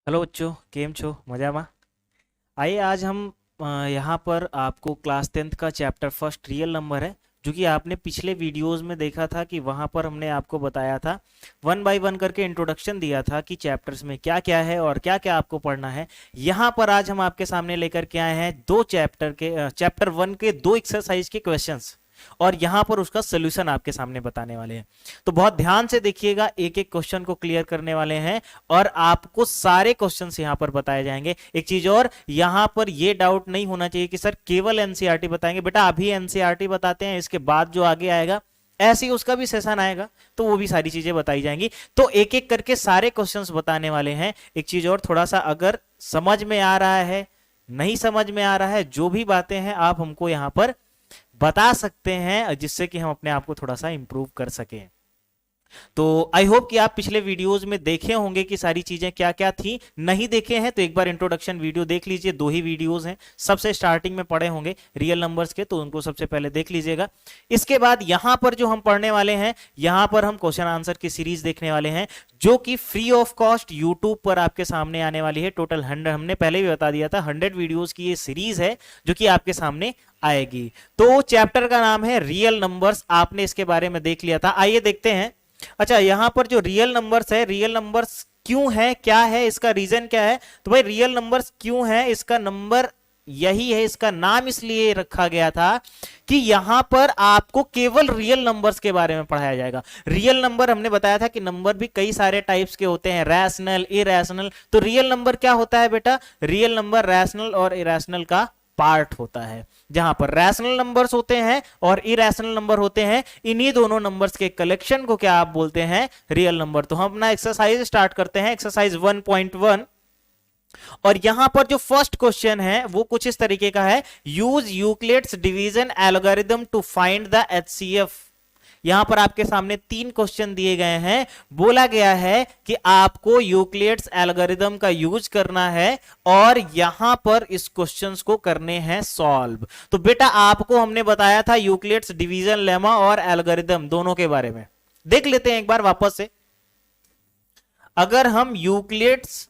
Hello बच्चों, केम छो मजामा। आइए आज हम यहाँ पर आपको क्लास 10th का चैप्टर फर्स्ट रियल नंबर है, जो कि आपने पिछले वीडियोस में देखा था कि वहाँ पर हमने आपको बताया था, वन बाय वन करके इंट्रोडक्शन दिया था कि चैप्टर्स में क्या क्या है और क्या क्या आपको पढ़ना है। यहाँ पर आज हम आपके सामने लेकर के आए हैं दो चैप्टर वन के दो एक्सरसाइज के क्वेश्चंस, और यहां पर उसका सोल्यूशन आपके सामने बताने वाले हैं। तो बहुत ध्यान से देखिएगा, एक एक क्वेश्चन को क्लियर करने वाले हैं और आपको सारे क्वेश्चंस यहां पर बताए जाएंगे। एक चीज और, यहां पर यह डाउट नहीं होना चाहिए कि सर केवल एनसीईआरटी बताएंगे। बेटा अभी एनसीईआरटी बताते हैं, इसके बाद जो आगे आएगा ऐसे ही उसका भी सेशन आएगा तो वो भी सारी चीजें बताई जाएंगी। तो एक एक करके सारे क्वेश्चंस बताने वाले हैं। एक चीज और, थोड़ा सा अगर समझ में आ रहा है, नहीं समझ में आ रहा है, जो भी बातें हैं आप हमको यहां पर बता सकते हैं, जिससे कि हम अपने आप को थोड़ा सा इंप्रूव कर सकें। तो आई होप कि आप पिछले वीडियोस में देखे होंगे कि सारी चीजें क्या क्या थी। नहीं देखे हैं तो एक बार इंट्रोडक्शन वीडियो देख लीजिए, दो ही वीडियोस हैं, सबसे स्टार्टिंग में पढ़े होंगे रियल नंबर्स के, तो उनको सबसे पहले देख लीजिएगा। इसके बाद यहां पर जो हम पढ़ने वाले हैं, यहां पर हम क्वेश्चन आंसर की सीरीज देखने वाले हैं, जो कि फ्री ऑफ कॉस्ट यूट्यूब पर आपके सामने आने वाली है। टोटल 100, हमने पहले भी बता दिया था, 100 वीडियोस की ये सीरीज है जो कि आपके सामने आएगी। तो चैप्टर का नाम है रियल नंबर्स, आपने इसके बारे में देख लिया था। आइए देखते हैं। अच्छा, यहां पर जो रियल नंबर्स है, रियल नंबर्स क्यों है, क्या है इसका रीजन, क्या है? तो भाई रियल नंबर्स क्यों है, इसका नंबर यही है, इसका नाम इसलिए रखा गया था कि यहां पर आपको केवल रियल नंबर्स के बारे में पढ़ाया जाएगा। रियल नंबर हमने बताया था कि नंबर भी कई सारे टाइप्स के होते हैं, रैशनल, इरैशनल। तो रियल नंबर क्या होता है बेटा? रियल नंबर रैशनल और इरैशनल का पार्ट होता है। जहां पर रैशनल नंबर्स होते हैं और इरेशनल नंबर होते हैं, इन्हीं दोनों नंबर्स के कलेक्शन को क्या आप बोलते हैं? Real number. तो हम अपना एक्सरसाइज स्टार्ट करते हैं, एक्सरसाइज 1.1। और यहां पर जो फर्स्ट क्वेश्चन है वो कुछ इस तरीके का है, use Euclid's division algorithm to find the HCF. यहां पर आपके सामने तीन क्वेश्चन दिए गए हैं, बोला गया है कि आपको यूक्लिड्स एल्गोरिथम का यूज करना है और यहां पर इस क्वेश्चंस को करने हैं सॉल्व। तो बेटा आपको हमने बताया था यूक्लिड्स डिवीजन लेमा और एल्गोरिथम दोनों के बारे में। देख लेते हैं एक बार वापस से। अगर हम यूक्लिड्स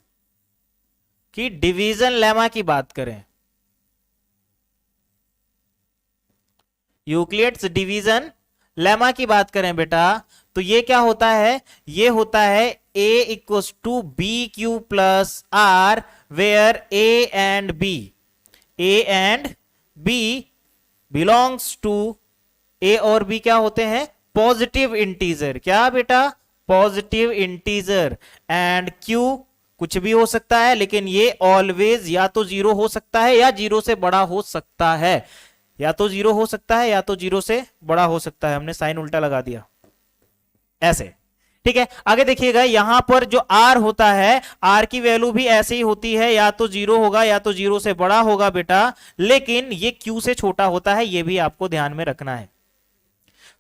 की डिवीजन लेमा की बात करें, यूक्लिड्स डिवीजन लेमा की बात करें बेटा, तो ये क्या होता है? ये होता है a equals to b q plus r, where a and b belongs to, a और b क्या होते हैं? Positive integer. क्या बेटा? Positive integer. एंड q कुछ भी हो सकता है, लेकिन ये ऑलवेज या तो जीरो हो सकता है या जीरो से बड़ा हो सकता है, या तो जीरो हो सकता है या तो जीरो से बड़ा हो सकता है। हमने साइन उल्टा लगा दिया ऐसे, ठीक है। आगे देखिएगा, यहां पर जो r होता है, r की वैल्यू भी ऐसे ही होती है, या तो जीरो होगा या तो जीरो से बड़ा होगा बेटा, लेकिन ये q से छोटा होता है, ये भी आपको ध्यान में रखना है।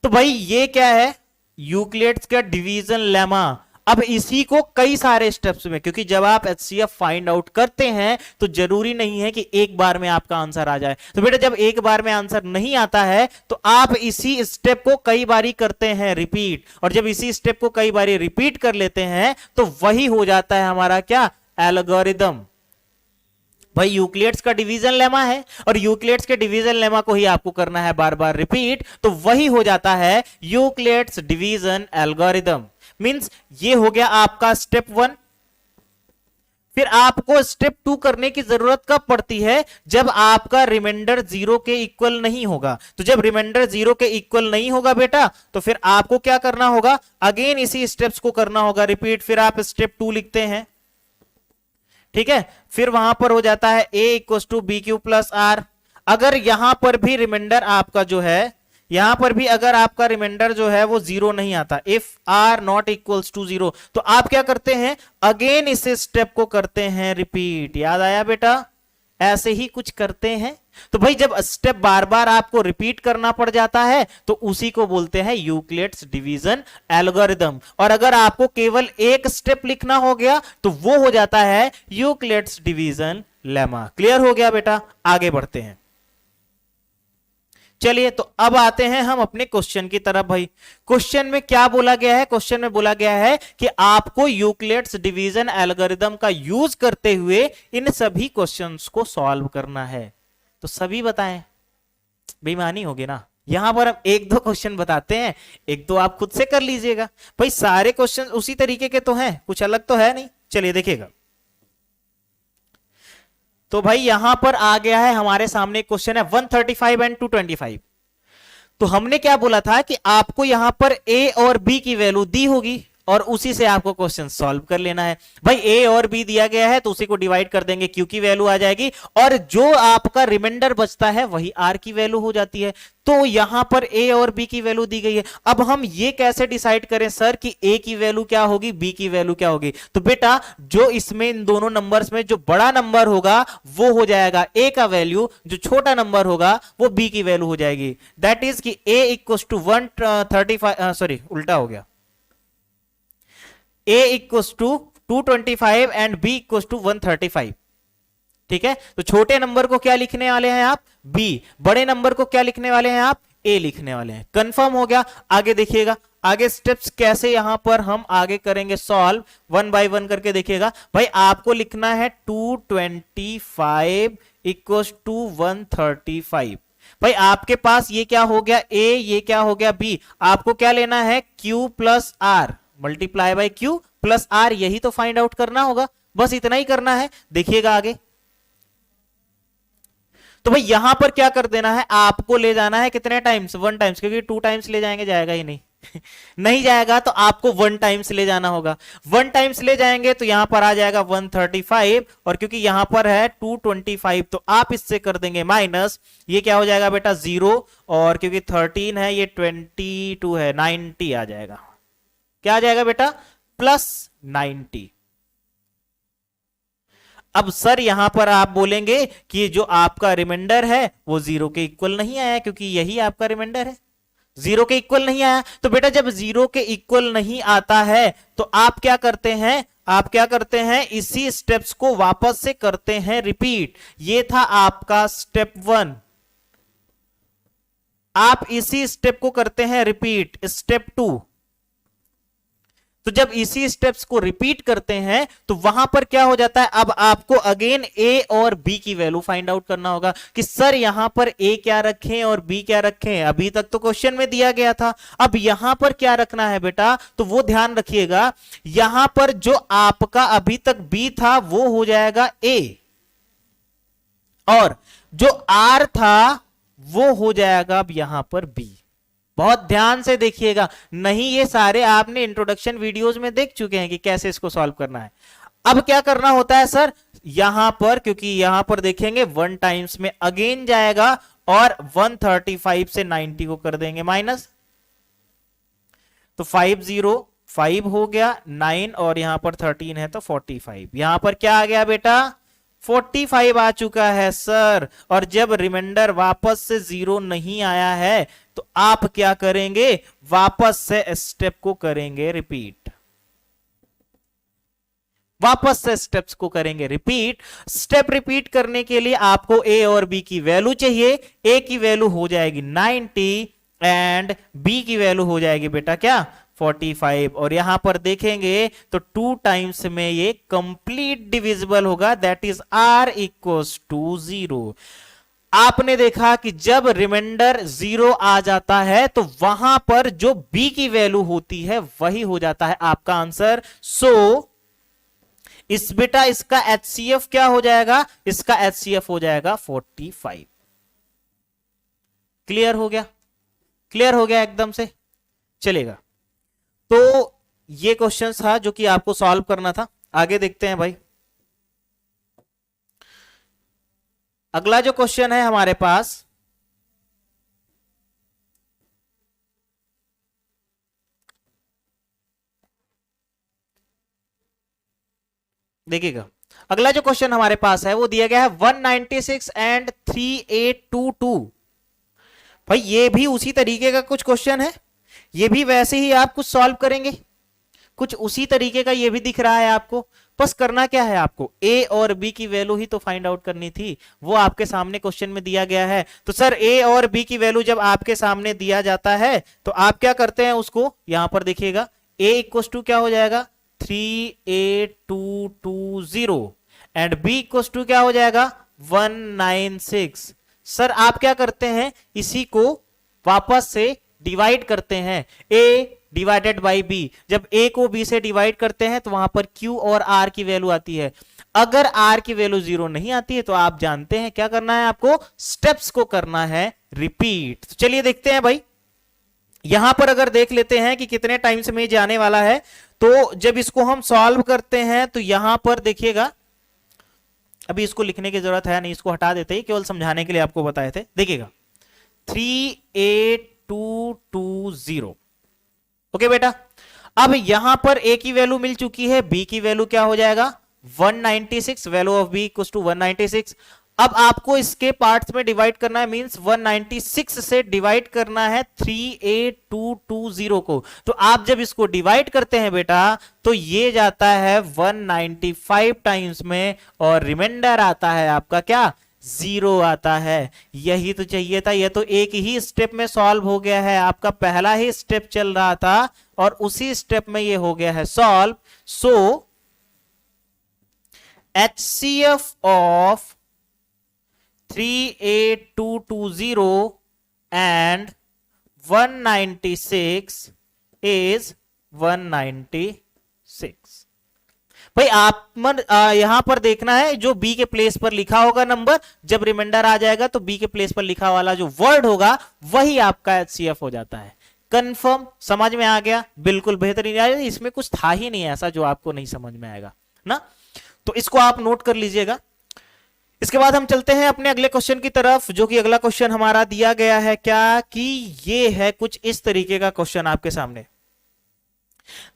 तो भाई ये क्या है? यूक्लिड्स का डिवीजन लेमा। अब इसी को कई सारे स्टेप्स में, क्योंकि जब आप एचसीएफ फाइंड आउट करते हैं तो जरूरी नहीं है कि एक बार में आपका आंसर आ जाए। तो बेटा जब एक बार में आंसर नहीं आता है तो आप इसी स्टेप को कई बारी करते हैं रिपीट, और जब इसी स्टेप को कई बारी रिपीट कर लेते हैं तो वही हो जाता है हमारा क्या? एल्गोरिदम। भाई यूक्लिड्स का डिवीजन लेमा है और यूक्लिड्स के डिवीजन लेमा को ही आपको करना है बार बार रिपीट, तो वही हो जाता है यूक्लिड्स डिवीजन एल्गोरिदम। मींस ये हो गया आपका स्टेप 1। फिर आपको स्टेप 2 करने की जरूरत कब पड़ती है? जब आपका रिमाइंडर जीरो के इक्वल नहीं होगा। तो जब रिमाइंडर जीरो के इक्वल नहीं होगा बेटा, तो फिर आपको क्या करना होगा? अगेन इसी स्टेप्स को करना होगा रिपीट। फिर आप स्टेप 2 लिखते हैं, ठीक है। फिर वहां पर हो जाता है a equal to b q plus r. अगर यहां पर भी रिमाइंडर आपका जो है, यहां पर भी अगर आपका रिमाइंडर जो है वो जीरो नहीं आता, if r not equals to zero, तो आप क्या करते हैं? अगेन इस स्टेप को करते हैं रिपीट। याद आया बेटा? ऐसे ही कुछ करते हैं। तो भाई जब स्टेप बार बार आपको रिपीट करना पड़ जाता है तो उसी को बोलते हैं यूक्लिड्स डिवीजन एल्गोरिदम। और अगर आपको केवल एक स्टेप लिखना हो गया तो वो हो जाता है यूक्लिड्स डिवीजन लेमा। क्लियर हो गया बेटा? आगे बढ़ते हैं। चलिए तो अब आते हैं हम अपने क्वेश्चन की तरफ भाई। क्वेश्चन में क्या बोला गया है? क्वेश्चन में बोला गया है कि आपको यूक्लिड्स डिवीजन एल्गोरिदम का यूज करते हुए इन सभी क्वेश्चंस को सॉल्व करना है। तो सभी बताएं, बेईमानी होगी ना। यहां पर हम एक दो क्वेश्चन बताते हैं, एक दो आप खुद से कर लीजिएगा भाई। सारे क्वेश्चन उसी तरीके के तो हैं, कुछ अलग तो है नहीं। चलिए देखिएगा। तो भाई यहां पर आ गया है हमारे सामने क्वेश्चन है 135 एंड 225। तो हमने क्या बोला था कि आपको यहां पर ए और बी की वैल्यू दी होगी और उसी से आपको क्वेश्चन सॉल्व कर लेना है। भाई ए और बी दिया गया है तो उसी को डिवाइड कर देंगे, क्यू की वैल्यू आ जाएगी और जो आपका रिमाइंडर बचता है वही आर की वैल्यू हो जाती है। तो यहां पर ए और बी की वैल्यू दी गई है। अब हम ये कैसे डिसाइड करें सर कि ए की वैल्यू क्या होगी, बी की वैल्यू क्या होगी? तो बेटा जो इसमें इन दोनों नंबर्स में जो बड़ा नंबर होगा वो हो जाएगा ए का वैल्यू, जो छोटा नंबर होगा वो बी की वैल्यू हो जाएगी। दैट इज कि ए इक्वल टू 135, सॉरी उल्टा हो गया, a equals to 225 and b equals to 135। ठीक है, तो छोटे नंबर को क्या लिखने वाले हैं आप? b। बड़े नंबर को क्या लिखने वाले हैं आप? a लिखने वाले हैं। कंफर्म हो गया। आगे देखिएगा, आगे स्टेप्स कैसे यहां पर हम आगे करेंगे सॉल्व, वन बाय वन करके देखिएगा। भाई आपको लिखना है 225 इक्वल्स टू 135। भाई आपके पास ये क्या हो गया a, ये क्या हो गया b। आपको क्या लेना है? q plus r multiply by q plus r, यही तो फाइंड आउट करना होगा, बस इतना ही करना है। देखिएगा आगे। तो भाई यहां पर क्या कर देना है, आपको ले जाना है कितने टाइम्स? 1 टाइम्स, क्योंकि 2 टाइम्स ले जाएंगे जाएगा ही नहीं नहीं जाएगा, तो आपको 1 टाइम्स ले जाना होगा। 1 टाइम्स ले जाएंगे तो यहां पर आ जाएगा 135 और क्योंकि यहां पर है 225 तो आप इससे कर देंगे माइनस, ये क्या हो जाएगा बेटा 0 और क्योंकि 13 है ये 22 है 90 आ जाएगा। क्या आ जाएगा बेटा? प्लस 90। अब सर यहां पर आप बोलेंगे कि जो आपका रिमाइंडर है वो 0 के इक्वल नहीं आया, क्योंकि यही आपका रिमाइंडर है, 0 के इक्वल नहीं आया। तो बेटा जब 0 के इक्वल नहीं आता है तो आप क्या करते हैं? आप क्या करते हैं? इसी स्टेप्स को वापस से करते हैं रिपीट। ये था आपका स्टेप 1, आप इसी स्टेप को करते हैं रिपीट स्टेप 2। तो जब इसी स्टेप्स को रिपीट करते हैं तो वहां पर क्या हो जाता है? अब आपको अगेन ए और बी की वैल्यू फाइंड आउट करना होगा कि सर यहां पर ए क्या रखें और बी क्या रखें। अभी तक तो क्वेश्चन में दिया गया था, अब यहां पर क्या रखना है बेटा? तो वो ध्यान रखिएगा, यहां पर जो आपका अभी तक बी था वो हो जाएगा ए और जो आर था वो हो जाएगा अब यहां पर बी। बहुत ध्यान से देखिएगा, नहीं ये सारे आपने इंट्रोडक्शन वीडियोस में देख चुके हैं कि कैसे इसको सॉल्व करना है। अब क्या करना होता है सर? यहां पर क्योंकि यहां पर देखेंगे 1 टाइम्स में अगेन जाएगा और 135 से 90 को कर देंगे माइनस, तो 505 हो गया 9 और यहां पर 13 है तो 45। यहां पर क्या आ गया बेटा? 45 आ चुका है सर। और जब रिमाइंडर वापस से 0 नहीं आया है तो आप क्या करेंगे? वापस से स्टेप को करेंगे रिपीट, वापस से स्टेप्स को करेंगे रिपीट। स्टेप रिपीट करने के लिए आपको ए और बी की वैल्यू चाहिए। ए की वैल्यू हो जाएगी 90 एंड बी की वैल्यू हो जाएगी बेटा क्या? 45। और यहां पर देखेंगे तो 2 टाइम्स में ये कंप्लीट डिविजिबल होगा, that is r equals to 0। आपने देखा कि जब रिमाइंडर 0 आ जाता है तो वहां पर जो बी की वैल्यू होती है वही हो जाता है आपका आंसर। सो इस बेटा इसका HCF क्या हो जाएगा? इसका HCF हो जाएगा 45। क्लियर हो गया? क्लियर हो गया एकदम से? चलेगा। तो ये क्वेश्चन था जो कि आपको सॉल्व करना था। आगे देखते हैं भाई। अगला जो क्वेश्चन है हमारे पास, देखिएगा, अगला जो क्वेश्चन हमारे पास है वो दिया गया है 196 एंड 3822। भाई ये भी उसी तरीके का कुछ क्वेश्चन है, ये भी वैसे ही आप कुछ सॉल्व करेंगे, कुछ उसी तरीके का ये भी दिख रहा है आपको। बस करना क्या है आपको, ए और बी की वैल्यू ही तो फाइंड आउट करनी थी, वो आपके सामने क्वेश्चन में दिया गया है। तो सर ए और बी की वैल्यू जब आपके सामने दिया जाता है तो आप क्या करते हैं, उसको यहां पर देखिएगा, ए इक्वल टू क्या हो जाएगा 38220 एंड बी इक्वल टू क्या हो जाएगा 196। सर आप क्या करते हैं, इसी को वापस से डिवाइड करते हैं, ए डिवाइडेड बाई बी। जब ए को बी से डिवाइड करते हैं तो वहां पर क्यू और आर की वैल्यू आती है। अगर आर की वैल्यू 0 नहीं आती है तो आप जानते हैं क्या करना है, आपको स्टेप्स को करना है रिपीट। तो चलिए देखते हैं भाई, यहां पर अगर देख लेते हैं कि कितने टाइम्स में जाने वाला है, तो जब इसको हम सॉल्व करते हैं तो यहां पर देखिएगा, अभी इसको लिखने की जरूरत है नहीं, इसको हटा देते ही, केवल समझाने के लिए आपको बताए थे। देखिएगा 38220, ओके बेटा। अब यहां पर ए की वैल्यू मिल चुकी है, बी की वैल्यू क्या हो जाएगा 196, value of b equals to 196। अब आपको इसके पार्ट्स में डिवाइड करना है, मींस 196 से डिवाइड करना है 38220 को। तो आप जब इसको डिवाइड करते हैं बेटा तो ये जाता है 195 टाइम्स में और रिमाइंडर आता है आपका क्या 0 आता है। यही तो चाहिए था, यह तो एक ही स्टेप में सॉल्व हो गया है, आपका पहला ही स्टेप चल रहा था और उसी स्टेप में ये हो गया है solve. So HCF of 38220 and 196 is 196। भाई आप यहां पर देखना है, जो बी के प्लेस पर लिखा होगा नंबर, जब रिमाइंडर आ जाएगा तो बी के प्लेस पर लिखा वाला जो वर्ड होगा वही आपका HCF हो जाता है। कंफर्म, समझ में आ गया, बिल्कुल बेहतरीन। इसमें कुछ था ही नहीं ऐसा जो आपको नहीं समझ में आएगा ना, तो इसको आप नोट कर लीजिएगा। इसके बाद हम चलते हैं अपने अगले क्वेश्चन की तरफ, जो कि अगला क्वेश्चन हमारा दिया गया है क्या, कि ये है कुछ इस तरीके का क्वेश्चन आपके सामने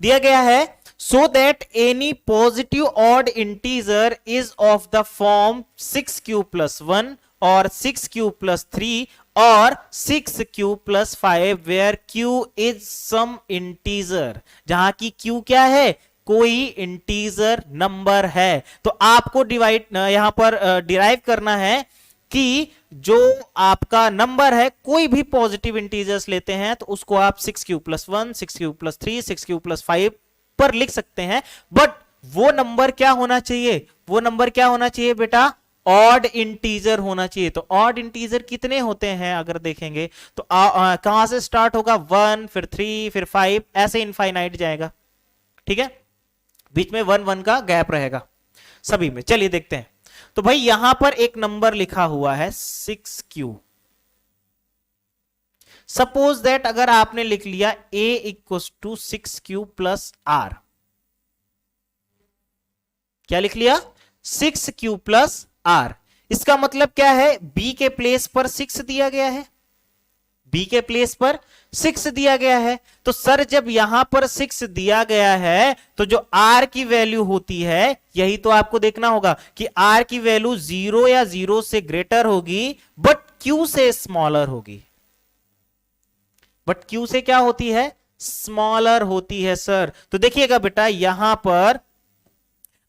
दिया गया है। So that any positive odd integer is of the form 6q+1 और 6q+3 और 6q+5 where q is some integer, जहां की q क्या है, कोई इंटीजर नंबर है। तो आपको डिवाइड यहां पर डिराइव करना है कि जो आपका नंबर है, कोई भी पॉजिटिव इंटीजर्स लेते हैं तो उसको आप 6q+1 6q+3 6q+5 पर लिख सकते हैं, बट वो नंबर क्या होना चाहिए, वो नंबर क्या होना चाहिए बेटा, ऑड इंटीजर होना चाहिए। तो ऑड इंटीजर कितने होते हैं अगर देखेंगे तो कहां से स्टार्ट होगा 1 फिर 3 फिर 5 ऐसे इनफाइनाइट जाएगा, ठीक है, बीच में 1 1 का गैप रहेगा सभी में। चलिए देखते हैं। तो भाई यहां पर एक नंबर लिखा हुआ है 6q। सपोज दैट अगर आपने लिख लिया a इक्वल्स टू 6q+r, क्या लिख लिया 6q+r, इसका मतलब क्या है, b के प्लेस पर 6 दिया गया है, b के प्लेस पर 6 दिया गया है। तो सर जब यहां पर 6 दिया गया है तो जो r की वैल्यू होती है, यही तो आपको देखना होगा कि r की वैल्यू 0 या 0 से ग्रेटर होगी बट q से स्मॉलर होगी, बट q से क्या होती है, स्मॉलर होती है सर। तो देखिएगा बेटा यहां पर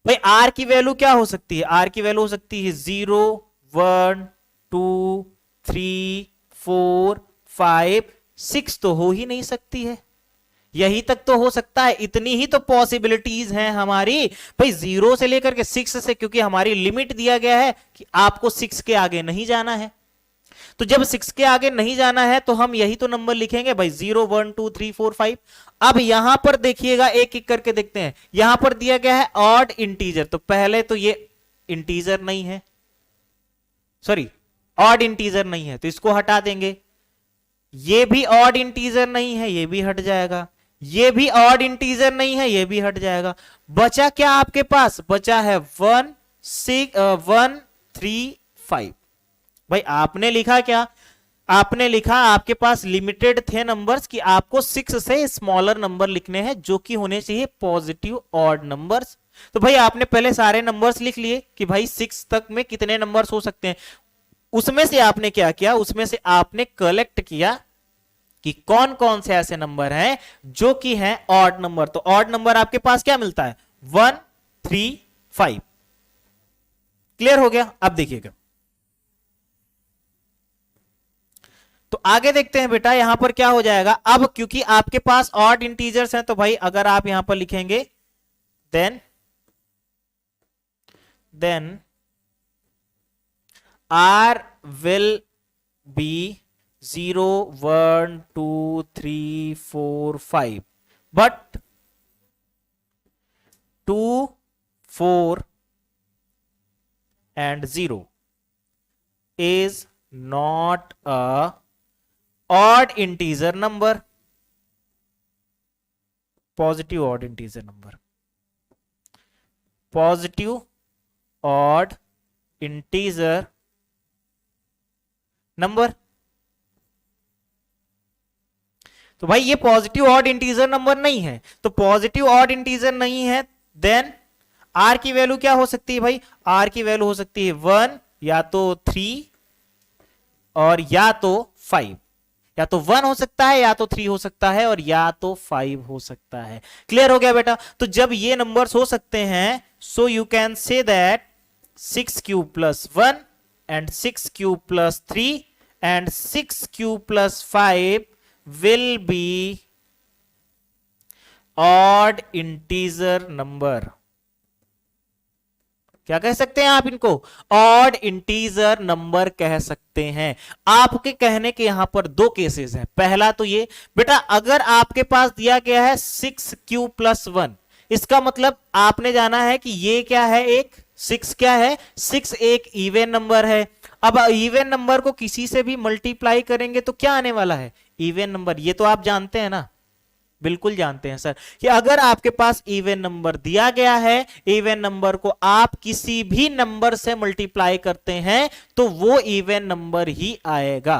भाई r की वैल्यू क्या हो सकती है, r की वैल्यू हो सकती है 0 1 2 3 4 5 6 तो हो ही नहीं सकती है, यही तक तो हो सकता है, इतनी ही तो पॉसिबिलिटीज हैं हमारी भाई, 0 से लेकर के 6 से, क्योंकि हमारी लिमिट दिया गया है कि आपको 6 के आगे नहीं जाना है। तो जब 6 के आगे नहीं जाना है तो हम यही तो नंबर लिखेंगे भाई 0 1 2 3 4 5। अब यहां पर देखिएगा, एक एक करके देखते हैं। यहां पर दिया गया है ऑड इंटीजर, तो पहले तो ये इंटीजर नहीं है, सॉरी ऑड इंटीजर नहीं है, तो इसको हटा देंगे। ये भी ऑड इंटीजर नहीं है, ये भी हट जाएगा। ये भी ऑड इंटीजर नहीं है, ये भी हट जाएगा। बचा क्या आपके पास, बचा है 1 6 1 3 5। भाई आपने लिखा क्या, आपने लिखा, आपके पास लिमिटेड थे नंबर्स कि आपको 6 से स्मॉलर नंबर लिखने हैं जो कि होने चाहिए पॉजिटिव ऑड नंबर्स। तो भाई आपने पहले सारे नंबर्स लिख लिए कि भाई 6 तक में कितने नंबर्स हो सकते हैं। उसमें से आपने क्या किया, उसमें से आपने कलेक्ट किया कि कौन कौन से ऐसे नंबर हैं जो कि हैं ऑड नंबर। तो ऑड नंबर आपके पास क्या मिलता है 1 3 5। क्लियर हो गया? अब देखिएगा, तो आगे देखते हैं बेटा, यहां पर क्या हो जाएगा। अब क्योंकि आपके पास ऑड इंटीजर्स हैं, तो भाई अगर आप यहां पर लिखेंगे then R will be 0 1 2 3 4 5, but 2 4 and 0 is not a odd integer number, positive odd integer number, positive odd integer number. तो भाई ये पॉजिटिव ऑड इंटीजर नंबर नहीं है, तो पॉजिटिव ऑड इंटीजर नहीं है, देन आर की वैल्यू क्या हो सकती है भाई? आर की वैल्यू हो सकती है 1 या तो 3 और या तो 5, या तो 1 हो सकता है, या तो 3 हो सकता है, और या तो 5 हो सकता है। क्लियर हो गया बेटा? तो जब ये नंबर्स हो सकते हैं, so you can say that 6 cube plus 1 and 6 cube plus 3 and 6 cube plus 5 will be odd integer number। क्या कह सकते हैं आप इनको? ऑड इंटीजर नंबर कह सकते हैं। आपके कहने के यहां पर दो केसेस हैं। पहला तो ये बेटा, अगर आपके पास दिया गया है 6 क्यू प्लस 1, इसका मतलब आपने जाना है कि ये क्या है, एक 6 क्या है, 6 एक इवन नंबर है। अब इवन नंबर को किसी से भी मल्टीप्लाई करेंगे तो क्या आने वाला है? Even number. ये तो आप जानते हैं ना, बिल्कुल जानते हैं सर, कि अगर आपके पास इवन नंबर दिया गया है, इवन नंबर को आप किसी भी नंबर से मल्टीप्लाई करते हैं तो वो इवन नंबर ही आएगा।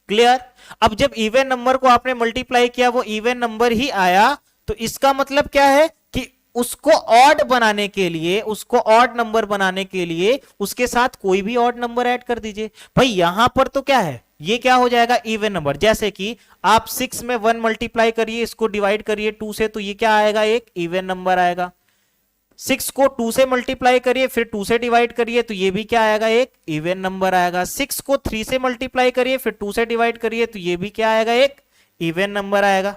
क्लियर? अब जब इवन नंबर को आपने मल्टीप्लाई किया, वो इवन नंबर ही आया, तो इसका मतलब क्या है कि उसको ऑड बनाने के लिए, उसको ऑड नंबर बनाने के लिए उसके साथ कोई भी ऑड नंबर ऐड कर दीजिए। भाई यहां पर तो क्या है, ये क्या हो जाएगा, इवन नंबर। जैसे कि आप 6 में 1 मल्टीप्लाई करिए, इसको डिवाइड करिए 2 से, तो ये क्या आएगा, एक इवन नंबर आएगा। 6 को 2 से मल्टीप्लाई करिए, फिर 2 से डिवाइड करिए, तो ये भी क्या आएगा, एक इवन नंबर आएगा। 6 को 3 से मल्टीप्लाई करिए, फिर 2 से डिवाइड करिए, तो ये भी क्या आएगा, एक इवन नंबर आएगा।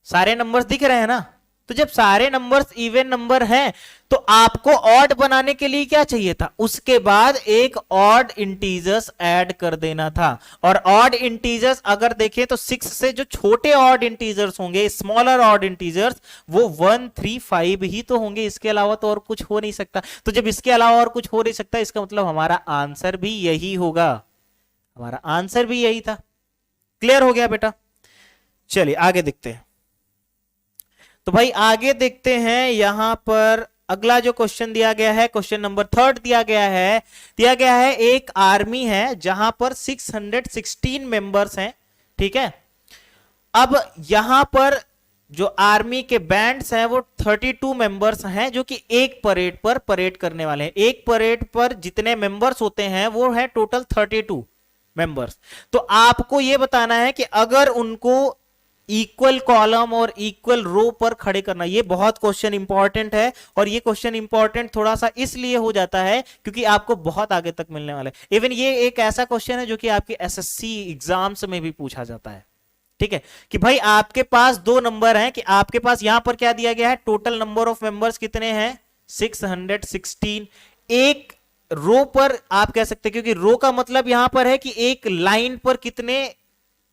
सारे नंबर्स दिख रहे हैं ना? तो जब सारे नंबर्स इवन नंबर हैं, तो आपको ऑड बनाने के लिए क्या चाहिए था, उसके बाद एक ऑड इंटीजर्स ऐड कर देना था। और ऑड इंटीजर्स अगर देखें तो 6 से जो छोटे ऑड इंटीजर्स होंगे, स्मॉलर ऑड इंटीजर्स, वो 1 3 5 ही तो होंगे, इसके अलावा तो और कुछ हो नहीं सकता। तो जब इसके अलावा और कुछ हो नहीं सकता, इसका मतलब हमारा आंसर भी यही होगा, हमारा आंसर भी यही था। क्लियर हो गया बेटा? चलिए आगे देखते हैं। तो भाई आगे देखते हैं, यहां पर अगला जो क्वेश्चन दिया गया है, क्वेश्चन नंबर 3 दिया गया है एक आर्मी है जहां पर 616 मेंबर्स हैं। ठीक है, अब यहां पर जो आर्मी के बैंड्स हैं वो 32 मेंबर्स हैं, जो कि एक परेड पर परेड करने वाले हैं। एक परेड पर जितने मेंबर्स होते हैं वो है टोटल 32 मेंबर्स। तो आपको यह बताना है कि अगर उनको इक्वल कॉलम और इक्वल रो पर खड़े करना, ये बहुत क्वेश्चन इंपॉर्टेंट है। और ये क्वेश्चन इंपॉर्टेंट थोड़ा सा इसलिए हो जाता है क्योंकि आपको बहुत आगे तक मिलने वाला है। इवन ये एक ऐसा क्वेश्चन है जो कि आपके एसएससी एग्जाम्स में भी पूछा जाता है। ठीक है, कि भाई आपके पास दो नंबर हैं, कि आपके पास यहां पर क्या दिया गया है, टोटल नंबर ऑफ मेंबर्स कितने हैं, 616। एक रो पर आप कह सकते हैं, क्योंकि रो का मतलब यहां पर है कि एक लाइन पर कितने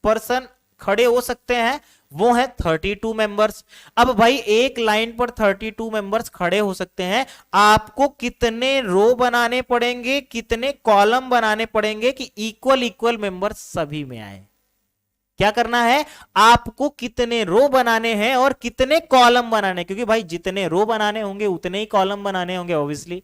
पर्सन खड़े हो सकते हैं, वो है 32 मेंबर्स। अब भाई एक लाइन पर 32 मेंबर्स खड़े हो सकते हैं, आपको कितने रो बनाने पड़ेंगे, कितने कॉलम बनाने पड़ेंगे कि इक्वल इक्वल मेंबर्स सभी में आए। क्या करना है, आपको कितने रो बनाने हैं और कितने कॉलम बनाने, क्योंकि भाई जितने रो बनाने होंगे उतने ही कॉलम बनाने होंगे ऑब्वियसली।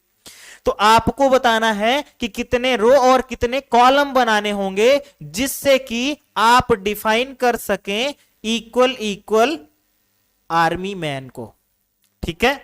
तो आपको बताना है कि कितने रो और कितने कॉलम बनाने होंगे, जिससे कि आप डिफाइन कर सकें इक्वल इक्वल आर्मी मैन को। ठीक है,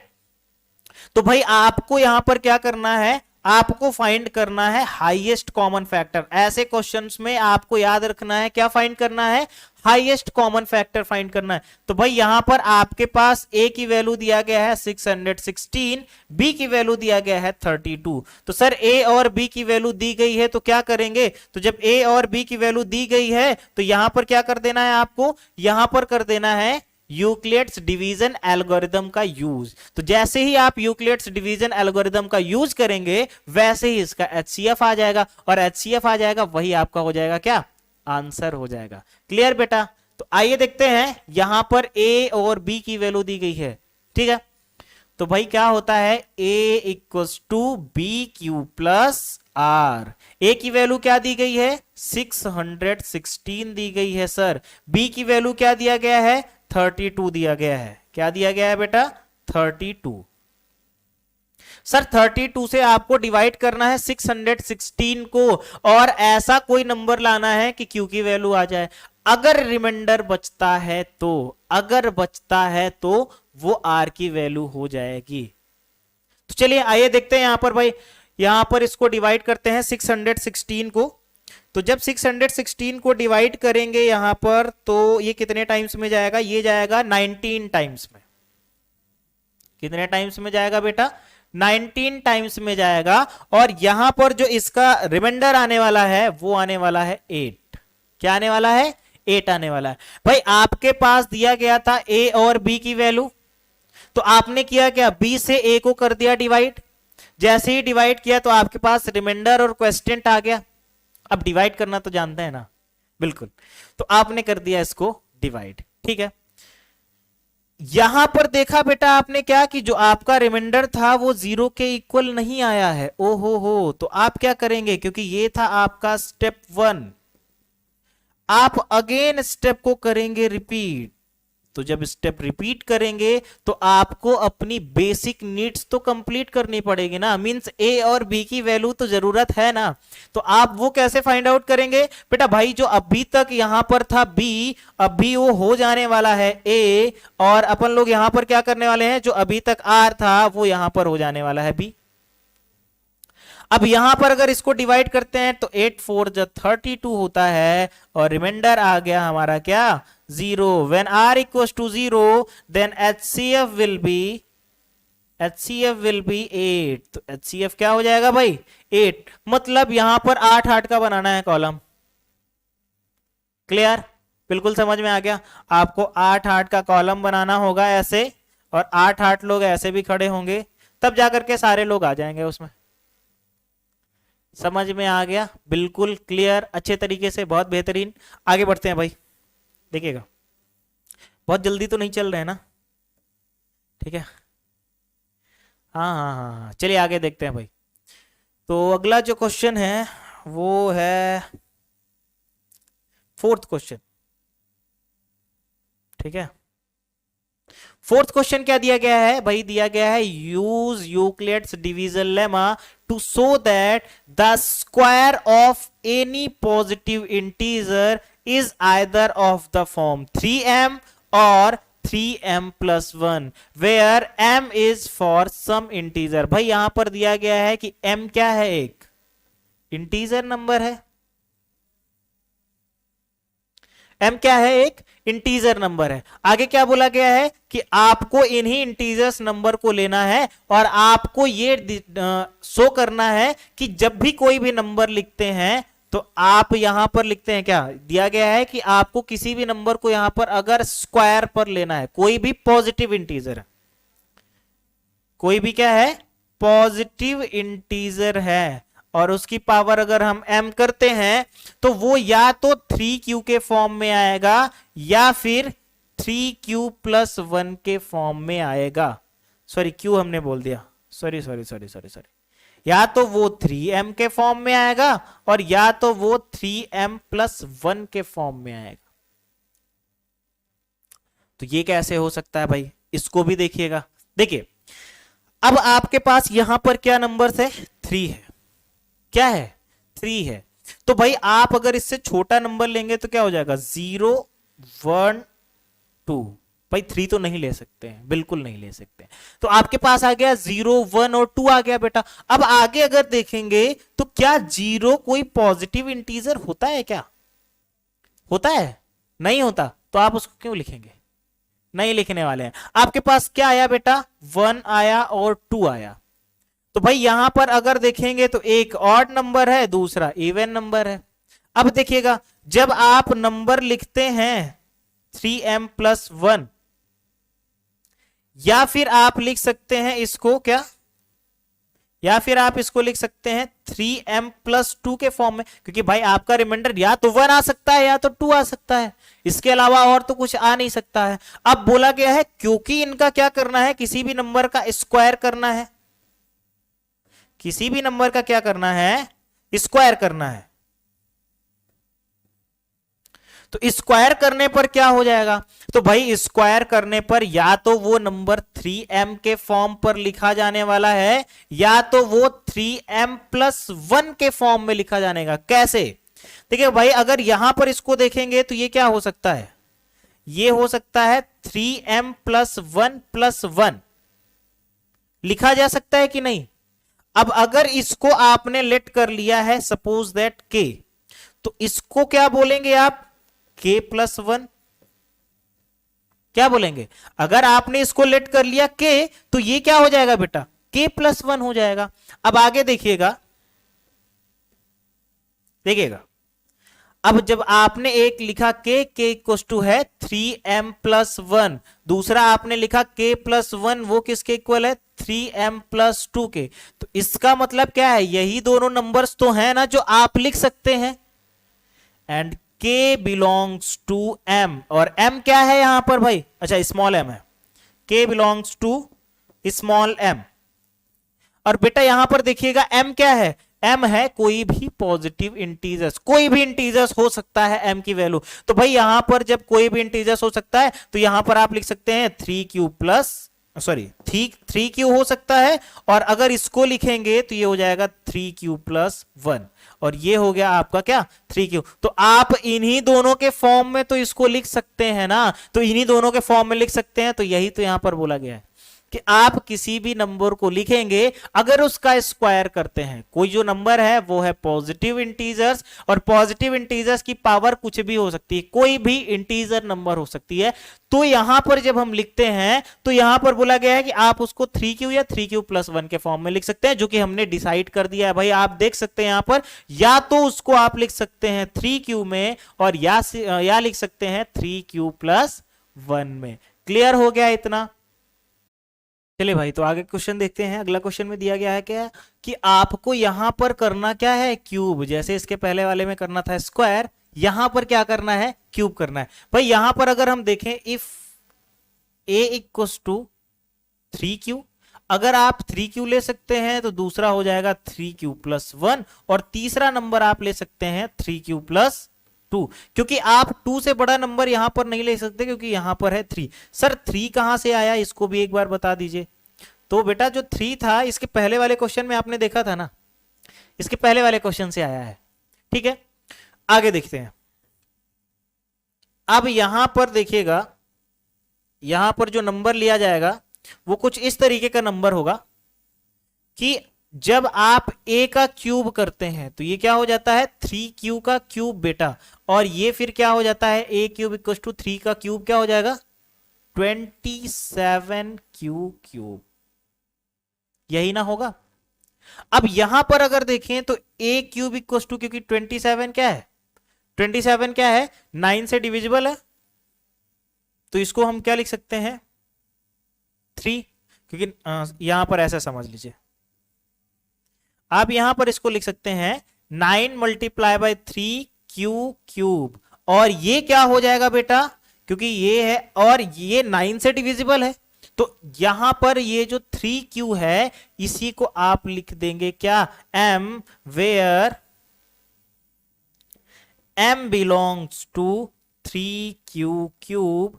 तो भाई आपको यहां पर क्या करना है, आपको फाइंड करना है हाईएस्ट कॉमन फैक्टर। ऐसे क्वेश्चंस में आपको याद रखना है, क्या फाइंड करना है, हाईएस्ट कॉमन फैक्टर फाइंड करना है। तो भाई यहां पर आपके पास a की वैल्यू दिया गया है 616, b की वैल्यू दिया गया है 32। तो सर a और b की वैल्यू दी गई है तो क्या करेंगे, तो जब a और b की वैल्यू दी गई है तो यहां पर क्या कर देना है आपको, यहां पर कर देना है यूक्लिड्स डिवीजन एल्गोरिदम का यूज। तो जैसे ही आप यूक्लिड्स डिवीजन एल्गोरिदम का यूज करेंगे वैसे ही इसका एचसीएफ आ जाएगा, और एचसीएफ आ जाएगा वही आपका हो जाएगा क्या, आंसर हो जाएगा। क्लियर बेटा। तो आइए देखते हैं यहां पर a और b की वैल्यू दी गई है, ठीक है। तो भाई क्या होता है, a equals to b q plus r. a की वैल्यू क्या दी गई है, 616 दी गई है सर। b की वैल्यू क्या दिया गया है, 32 दिया गया है। क्या दिया गया है बेटा, 32। सर 32 से आपको डिवाइड करना है 616 को, और ऐसा कोई नंबर लाना है कि क्यू की वैल्यू आ जाए। अगर रिमाइंडर बचता है तो, अगर बचता है तो वो आर की वैल्यू हो जाएगी। तो चलिए आइए देखते हैं यहां पर भाई, यहां पर इसको डिवाइड करते हैं 616 को। तो जब 616 को डिवाइड करेंगे यहां पर तो ये कितने टाइम्स में जाएगा, ये जाएगा 19 टाइम्स में। कितने टाइम्स में जाएगा बेटा, 19 टाइम्स में जाएगा। और यहां पर जो इसका रिमाइंडर आने वाला है वो आने वाला है 8। क्या आने वाला है, 8 आने वाला है। भाई आपके पास दिया गया था a और b की वैल्यू, तो आपने किया क्या, b से a को कर दिया डिवाइड। जैसे ही डिवाइड किया तो आपके पास रिमाइंडर और क्वेश्चन आ गया। अब डिवाइड करना तो जानते हैं ना, बिल्कुल। तो आपने कर दिया इसको डिवाइड, ठीक है। यहां पर देखा बेटा आपने क्या कि जो आपका रिमाइंडर था वो 0 के इक्वल नहीं आया है। ओ हो, तो आप क्या करेंगे, क्योंकि ये था आपका स्टेप 1, आप अगेन स्टेप को करेंगे रिपीट। तो जब स्टेप रिपीट करेंगे तो आपको अपनी बेसिक नीड्स तो कंप्लीट करनी पड़ेगी ना, मींस a और b की वैल्यू तो जरूरत है ना। तो आप वो कैसे फाइंड आउट करेंगे बेटा, भाई जो अभी तक यहां पर था b, अभी वो हो जाने वाला है a, और अपन लोग यहां पर क्या करने वाले हैं, जो अभी तक r था वो यहां पर हो जाने वाला है b। अब यहां पर अगर इसको डिवाइड करते हैं तो 8 4 जो 32 होता है, और रिमाइंडर आ गया हमारा क्या, 0। When r equals to 0 then HCF will be 8। तो HCF क्या हो जाएगा भाई, 8। मतलब यहां पर 8 8 का बनाना है कॉलम। क्लियर, बिल्कुल समझ में आ गया। आपको 8 8 का कॉलम बनाना होगा ऐसे, और 8 8 लोग ऐसे भी खड़े होंगे, तब जाकर के सारे लोग आ जाएंगे उसमें। समझ में आ गया, बिल्कुल क्लियर, अच्छे तरीके से, बहुत बेहतरीन। आगे बढ़ते हैं भाई, देखिएगा बहुत जल्दी तो नहीं चल रहे हैं ना, ठीक है। हाँ हाँ हाँ हाँ, चलिए आगे देखते हैं भाई। तो अगला जो क्वेश्चन है वो है 4th क्वेश्चन, ठीक है। 4th क्वेश्चन क्या दिया गया है भाई, दिया गया है use Euclid's division lemma to show that the square of any positive integer is either of the form 3m और 3m plus 1 where m is for some integer। भाई यहां पर दिया गया है कि m क्या है, एक इंटीजर नंबर है। m क्या है, एक इंटीजर नंबर है। आगे क्या बोला गया है कि आपको इन्हीं इंटीजर्स नंबर को लेना है, और आपको ये शो करना है कि जब भी कोई भी नंबर लिखते हैं तो आप यहां पर लिखते हैं क्या, दिया गया है कि आपको किसी भी नंबर को यहां पर अगर स्क्वायर पर लेना है, कोई भी पॉजिटिव इंटीजर है, कोई भी क्या है, पॉजिटिव इंटीजर है, और उसकी पावर अगर हम m करते हैं तो वो या तो 3q के फॉर्म में आएगा या फिर 3q plus 1 के फॉर्म में आएगा। सॉरी q हमने बोल दिया, sorry sorry sorry sorry sorry, या तो वो 3m के फॉर्म में आएगा और या तो वो 3m plus 1 के फॉर्म में आएगा। तो ये कैसे हो सकता है भाई, इसको भी देखिएगा। देखिए अब आपके पास यहां पर क्या नंबर है, 3 है, क्या है, 3 है। तो भाई आप अगर इससे छोटा नंबर लेंगे तो क्या हो जाएगा, 0 1 2। भाई 3 तो नहीं ले सकते हैं, बिल्कुल नहीं ले सकते हैं। तो आपके पास आ गया 0 1 और 2 आ गया बेटा। अब आगे अगर देखेंगे तो क्या 0 कोई पॉजिटिव इंटीजर होता है, क्या होता है, नहीं होता तो आप उसको क्यों लिखेंगे, नहीं लिखने वाले हैं। आपके पास क्या आया बेटा, 1 आया और 2 आया। तो भाई यहां पर अगर देखेंगे तो एक ऑड नंबर है, दूसरा इवन नंबर है। अब देखिएगा जब आप नंबर लिखते हैं 3m+1, या फिर आप लिख सकते हैं इसको क्या, या फिर आप इसको लिख सकते हैं 3m+2 के फॉर्म में, क्योंकि भाई आपका रिमाइंडर या तो 1 आ सकता है या तो 2 आ सकता है, इसके अलावा और तो कुछ आ नहीं सकता है। अब बोला गया है क्योंकि इनका क्या करना है, किसी भी नंबर का स्क्वायर करना है, किसी भी नंबर का क्या करना है, स्क्वायर करना है। तो स्क्वायर करने पर क्या हो जाएगा, तो भाई स्क्वायर करने पर या तो वो नंबर 3m के फॉर्म पर लिखा जाने वाला है, या तो वो 3m+1 के फॉर्म में लिखा जाएगा। कैसे, देखिए भाई अगर यहां पर इसको देखेंगे तो ये क्या हो सकता है, ये हो सकता है 3m+1+1 लिखा जा सकता है कि नहीं। अब अगर इसको आपने लेट कर लिया है सपोज दैट k, तो इसको क्या बोलेंगे आप, k+1 क्या बोलेंगे। अगर आपने इसको लेट कर लिया k, तो ये क्या हो जाएगा बेटा, k+1 हो जाएगा। अब आगे देखिएगा, देखिएगा अब जब आपने एक लिखा k इक्वल टू है 3m+1, दूसरा आपने लिखा k+1, वो किसके इक्वल है, 3m+2 के। तो इसका मतलब क्या है, यही दोनों नंबर्स तो हैं ना जो आप लिख सकते हैं, and k belongs to m, और m क्या है यहां पर भाई, अच्छा स्मॉल m है, k belongs to small m। और बेटा यहां पर देखिएगा m क्या है, m है कोई भी पॉजिटिव इंटीजर्स, कोई भी इंटीजर्स हो सकता है m की वैल्यू। तो भाई यहां पर जब कोई भी इंटीजर्स हो सकता है तो यहां पर आप लिख सकते हैं 3q हो सकता है, और अगर इसको लिखेंगे तो ये हो जाएगा 3q+1, और ये हो गया आपका क्या 3q। तो आप इन्हीं दोनों के फॉर्म में तो इसको लिख सकते हैं ना, तो इन्हीं दोनों के फॉर्म में लिख सकते हैं। तो यही तो यहां पर बोला गया है कि आप किसी भी नंबर को लिखेंगे अगर उसका स्क्वायर करते हैं, कोई जो नंबर है वो है पॉजिटिव इंटीजर्स, और पॉजिटिव इंटीजर्स की पावर कुछ भी हो सकती है, कोई भी इंटीजर नंबर हो सकती है। तो यहां पर जब हम लिखते हैं तो यहां पर बोला गया है कि आप उसको 3q या 3q+1 के फॉर्म में लिख सकते हैं, जो कि हमने डिसाइड कर दिया है। भाई आप देख सकते हैं यहां पर, या तो उसको आप लिख सकते हैं 3q में, और या लिख सकते हैं 3q+1 में। क्लियर हो गया इतना। चलिए भाई तो आगे क्वेश्चन देखते हैं। अगला क्वेश्चन में दिया गया है क्या, कि आपको यहां पर करना क्या है, क्यूब। जैसे इसके पहले वाले में करना था स्क्वायर, यहां पर क्या करना है, क्यूब करना है। भाई यहां पर अगर हम देखें if a equals to 3q, अगर आप 3q ले सकते हैं तो दूसरा हो जाएगा 3q+1, और तीसरा नंबर आप ले सकते हैं 3q+2, क्योंकि आप 2 से बड़ा नंबर यहां पर नहीं ले सकते क्योंकि यहां पर है 3। सर 3 कहां से आया, इसको भी एक बार बता दीजिए। तो बेटा जो 3 था इसके पहले वाले क्वेश्चन में आपने देखा था ना, इसके पहले वाले क्वेश्चन से आया है। ठीक है, आगे देखते हैं। अब यहां पर देखिएगा, यहां पर जो नंबर लिया जाएगा वो कुछ इस तरीके का नंबर होगा कि जब आप a का क्यूब करते हैं तो ये क्या हो जाता है 3q का क्यूब बेटा, और ये फिर क्या हो जाता है a³ इक्वल टू 3 का क्यूब क्या हो जाएगा 27q³, यही ना होगा। अब यहां पर अगर देखें तो a³ इक्वल टू, क्योंकि 27 क्या है, 27 क्या है 9 से डिविजिबल है, तो इसको हम क्या लिख सकते हैं 3, क्योंकि यहां पर ऐसा समझ लीजिए, आप यहां पर इसको लिख सकते हैं 9 × 3q³, और ये क्या हो जाएगा बेटा, क्योंकि ये है और ये 9 से डिविजिबल है, तो यहां पर ये जो 3q है इसी को आप लिख देंगे क्या m, where m belongs to 3q³,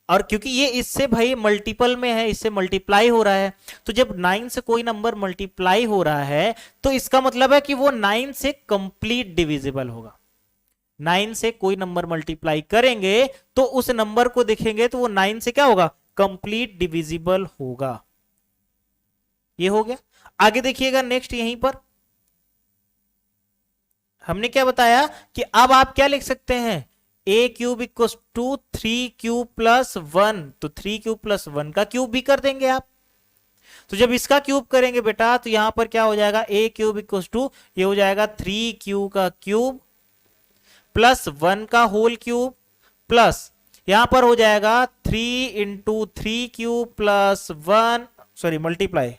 और क्योंकि ये इससे भाई मल्टीपल में है, इससे मल्टीप्लाई हो रहा है, तो जब 9 से कोई नंबर मल्टीप्लाई हो रहा है तो इसका मतलब है कि वो 9 से कंप्लीट डिविजिबल होगा। 9 से कोई नंबर मल्टीप्लाई करेंगे तो उस नंबर को देखेंगे तो वो 9 से क्या होगा कंप्लीट डिविजिबल होगा। ये हो गया। आगे देखिएगा नेक्स्ट, यहीं पर हमने क्या बताया कि अब आप क्या लिख सकते हैं A cube equal to 3 cube plus 1, तो 3 क्यूब प्लस 1 का क्यूब भी कर देंगे आप। तो जब इसका क्यूब करेंगे बेटा तो यहां पर क्या हो जाएगा, ए क्यूब इक्वल टू ये हो जाएगा 3 क्यू का क्यूब प्लस 1 का होल क्यूब प्लस यहां पर हो जाएगा 3 × 3 क्यूब प्लस 1, सॉरी मल्टीप्लाई,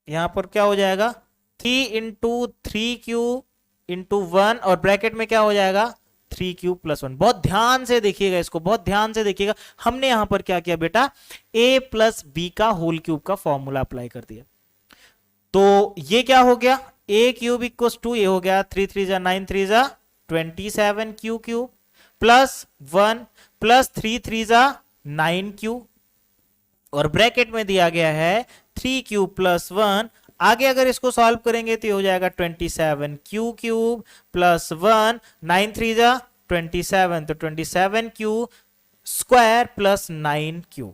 यहां पर क्या हो जाएगा 3 × 3 क्यूब इंटू 1 और ब्रैकेट में क्या हो जाएगा 3 क्यूब प्लस 1। बहुत ध्यान से देखिएगा इसको, बहुत ध्यान से देखिएगा। हमने यहां पर क्या किया बेटा, a प्लस बी का होल क्यूब का फॉर्मूला अप्लाई कर दिया। तो ये क्या हो गया, a क्यूब इक्वल टू ये हो गया 3 3 9 3 27 Q cube plus 1 plus 3 3 9 Q और ब्रैकेट में दिया गया है 3 क्यूब प्लस 1। आगे अगर इसको सॉल्व करेंगे तो ये हो जाएगा 27 क्यू क्यूब प्लस 1, 9 3 27, तो 27 क्यू स्क्वायर प्लस 9 क्यू।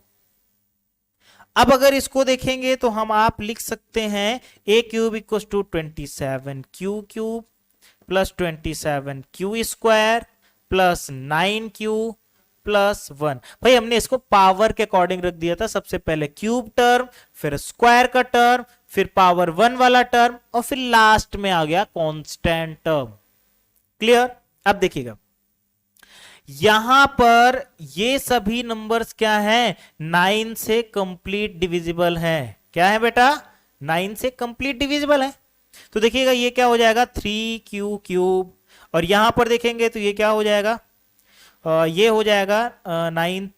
अब अगर इसको देखेंगे तो हम आप लिख सकते हैं A cube equal to 27 Q cube plus 27 Q square plus 9 Q plus 1। भाई हमने इसको पावर के अकॉर्डिंग रख दिया था, सबसे पहले क्यूब टर्म, फिर स्क्वायर का टर्म, फिर पावर 1 वाला टर्म और फिर लास्ट में आ गया कांस्टेंट टर्म। क्लियर। अब देखिएगा यहां पर ये सभी नंबर्स क्या हैं, 9 से कंप्लीट डिविजिबल हैं। क्या है बेटा, 9 से कंप्लीट डिविजिबल है। तो देखिएगा ये क्या हो जाएगा 3 क्यूब और यहां पर देखेंगे तो ये क्या हो जाएगा, ये हो जाएगा 9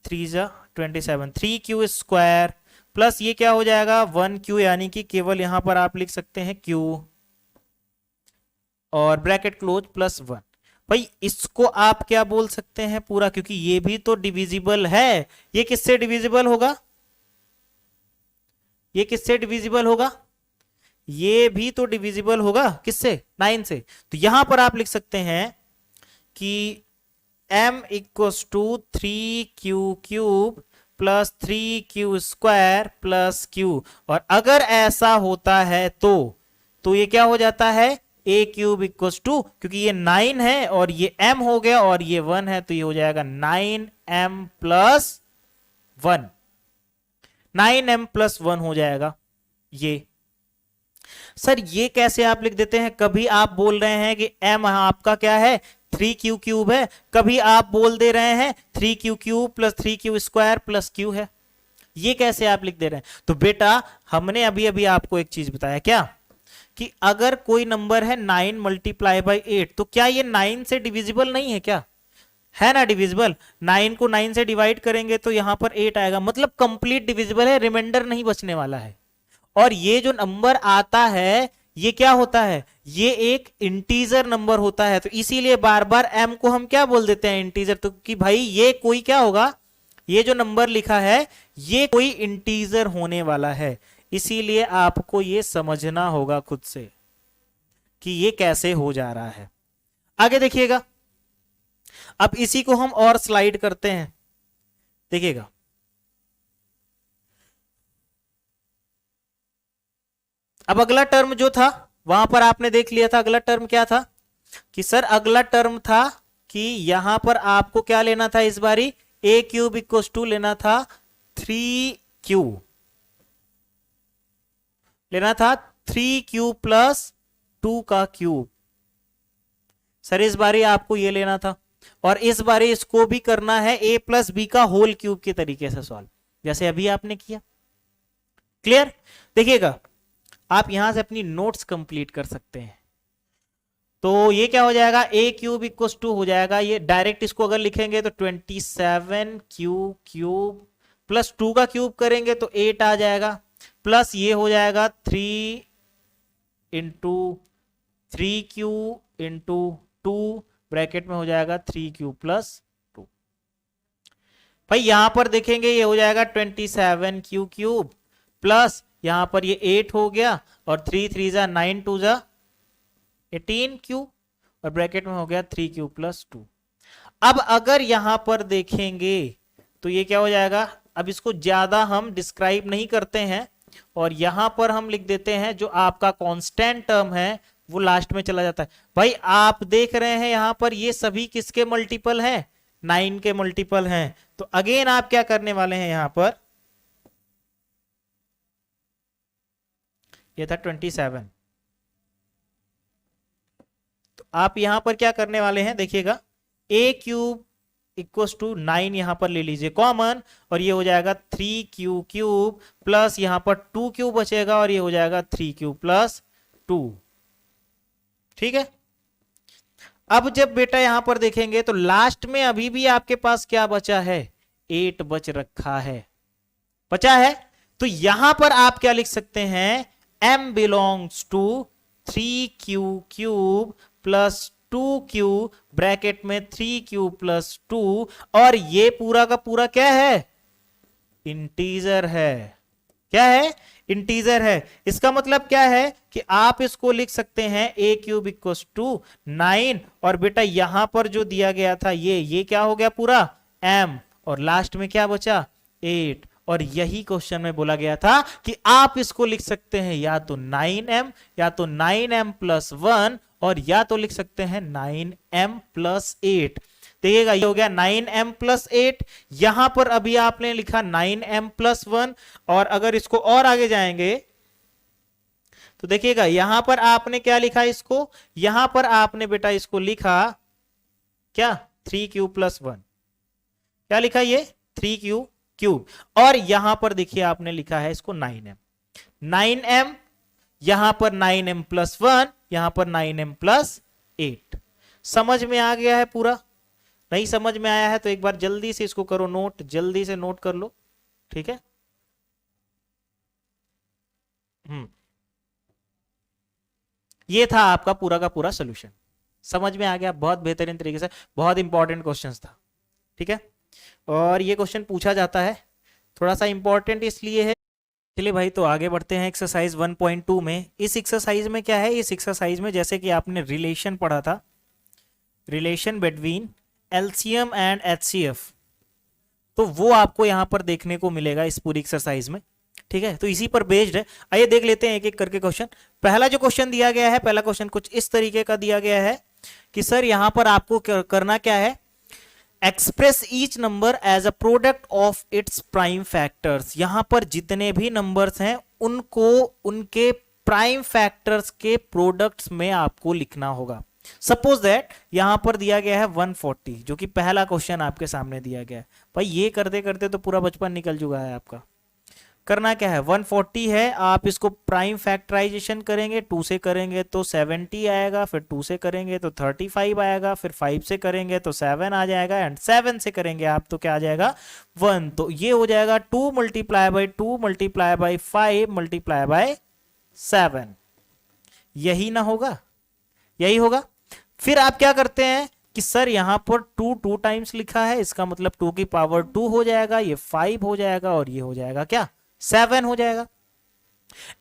3 27, 3 क्यू स्क्वायर प्लस ये क्या हो जाएगा 1 क्यू, यानी कि केवल यहां पर आप लिख सकते हैं क्यू और ब्रैकेट क्लोज प्लस 1। भाई इसको आप क्या बोल सकते हैं पूरा, क्योंकि ये भी तो डिविजिबल है। ये किससे डिविजिबल होगा, ये किससे डिविजिबल होगा, ये भी तो डिविजिबल होगा किससे, 9 से। तो यहां पर आप लिख सकते हैं कि m equals to 3 cube plus 3 square plus q. और अगर ऐसा होता है तो ये क्या हो जाता है a क्यूब इक्वल्स टू, क्योंकि ये 9 है और ये m हो गया और ये 1 है तो ये हो जाएगा 9m प्लस 1, 9m प्लस 1 हो जाएगा ये। सर ये कैसे आप लिख देते हैं, कभी आप बोल रहे हैं कि m आपका क्या है 3 क्यूब है, कभी आप बोल दे रहे हैं 3 cube plus 3 square plus Q है, ये कैसे आप लिख दे रहे हैं। तो बेटा हमने अभी अभी आपको एक चीज बताया क्या, कि अगर कोई नंबर है 9 मल्टीप्लाई बाई 8 तो क्या ये 9 से डिविजिबल नहीं है, क्या है ना डिविजिबल। 9 को 9 से डिवाइड करेंगे तो यहां पर 8 आएगा, मतलब कंप्लीट डिविजिबल है, रिमाइंडर नहीं बचने वाला है। और ये जो नंबर आता है ये क्या होता है, ये एक इंटीजर नंबर होता है, तो इसीलिए बार बार m को हम क्या बोल देते हैं इंटीजर। तो कि भाई ये कोई क्या होगा, ये जो नंबर लिखा है ये कोई इंटीजर होने वाला है, इसीलिए आपको ये समझना होगा खुद से कि ये कैसे हो जा रहा है। आगे देखिएगा, अब इसी को हम और स्लाइड करते हैं, देखिएगा अब अगला टर्म जो था वहां पर आपने देख लिया था, अगला टर्म क्या था कि सर अगला टर्म था कि यहां पर आपको क्या लेना था इस बारी, a क्यूब इक्वल टू लेना था 3 लेना था 3 प्लस 2 का क्यूब। सर इस बारी आपको ये लेना था और इस बारी इसको भी करना है a प्लस बी का होल क्यूब के तरीके से सॉल्व, जैसे अभी आपने किया। क्लियर। देखिएगा आप यहां से अपनी नोट्स कंप्लीट कर सकते हैं। तो ये क्या हो जाएगा a क्यूब इक्वल टू हो जाएगा, ये डायरेक्ट इसको अगर लिखेंगे तो 27 क्यूब प्लस 2 का क्यूब करेंगे तो 8 आ जाएगा, प्लस ये हो जाएगा 3 इंटू 3 इंटू 2 ब्रैकेट में हो जाएगा 3 प्लस 2। भाई यहां पर देखेंगे ये हो जाएगा 27 क्यूब प्लस यहां पर ये 8 हो गया और 3 3 9 2 18 क्यू और ब्रैकेट में हो गया 3 प्लस 2। अब अगर यहां पर देखेंगे तो ये क्या हो जाएगा, अब इसको ज्यादा हम डिस्क्राइब नहीं करते हैं और यहां पर हम लिख देते हैं जो आपका कांस्टेंट टर्म है वो लास्ट में चला जाता है। भाई आप देख रहे हैं यहां पर ये सभी किसके मल्टीपल हैं, 9 के मल्टीपल हैं। तो अगेन आप क्या करने वाले हैं, यहां पर ये था 27, तो आप यहां पर क्या करने वाले हैं देखिएगा, ए क्यूब इक्वल्स टू 9 यहां पर ले लीजिए कॉमन, और ये हो जाएगा 3 क्यूब प्लस यहां पर 2 क्यूब बचेगा, और ये हो जाएगा 3 क्यूब प्लस 2। ठीक है, अब जब बेटा यहां पर देखेंगे तो लास्ट में अभी भी आपके पास क्या बचा है, 8 बच रखा है, बचा है। तो यहां पर आप क्या लिख सकते हैं, m belongs to 3q cube plus 2q bracket में 3q प्लस 2, और ये पूरा का पूरा क्या है, इंटीजर है। क्या है, इंटीजर है। इसका मतलब क्या है कि आप इसको लिख सकते हैं a क्यूब इक्वल्स टू 9, और बेटा यहां पर जो दिया गया था ये क्या हो गया पूरा m, और लास्ट में क्या बचा 8। और यही क्वेश्चन में बोला गया था कि आप इसको लिख सकते हैं या तो 9m या तो 9m प्लस 1, और या तो लिख सकते हैं 9m प्लस 8। देखिएगा ये हो गया 9m प्लस 8, यहां पर अभी आपने लिखा 9m प्लस 1, और अगर इसको और आगे जाएंगे तो देखिएगा यहां पर आपने क्या लिखा, इसको यहां पर आपने बेटा इसको लिखा क्या 3q प्लस 1, क्या लिखा ये 3q क्यूब, और यहां पर देखिए आपने लिखा है इसको 9m यहां पर 9m प्लस 1, यहां पर 9m प्लस 8। समझ में आ गया है पूरा, नहीं समझ में आया है तो एक बार जल्दी से इसको करो नोट, जल्दी से नोट कर लो। ठीक है, ये था आपका पूरा का पूरा सोल्यूशन, समझ में आ गया, बहुत बेहतरीन तरीके से, बहुत इंपॉर्टेंट क्वेश्चंस था। ठीक है, और ये क्वेश्चन पूछा जाता है, थोड़ा सा इंपॉर्टेंट इसलिए है। चलिए भाई, तो आगे बढ़ते हैं एक्सरसाइज 1.2 में। इस एक्सरसाइज में क्या है, इस एक्सरसाइज में जैसे कि आपने रिलेशन पढ़ा था, relation between LCM and HCF, तो वो आपको यहां पर देखने को मिलेगा इस पूरी एक्सरसाइज में। ठीक है, तो इसी पर बेस्ड है। आइए देख लेते हैं एक एक करके क्वेश्चन। पहला जो क्वेश्चन दिया गया है, पहला क्वेश्चन कुछ इस तरीके का दिया गया है कि सर यहां पर आपको करना क्या है, express each number as a product of its prime factors. यहां पर जितने भी नंबर्स हैं उनको उनके प्राइम फैक्टर्स के प्रोडक्ट्स में आपको लिखना होगा। सपोज दैट यहां पर दिया गया है 140, जो कि पहला क्वेश्चन आपके सामने दिया गया है। भाई ये करते करते तो पूरा बचपन निकल चुका है आपका। करना क्या है, 140 है, आप इसको प्राइम फैक्टराइजेशन करेंगे, 2 से करेंगे तो 70 आएगा, फिर 2 से करेंगे तो 35 आएगा, फिर 5 से करेंगे तो 7 आ जाएगा, एंड 7 से करेंगे आप तो क्या आ जाएगा 1। तो ये हो जाएगा 2 multiply by 2 multiply by 5 multiply by 7। यही ना होगा, यही होगा। फिर आप क्या करते हैं कि सर यहां पर 2 टाइम्स लिखा है, इसका मतलब 2 की पावर 2 हो जाएगा, ये 5 हो जाएगा, और ये हो जाएगा क्या 7 हो जाएगा।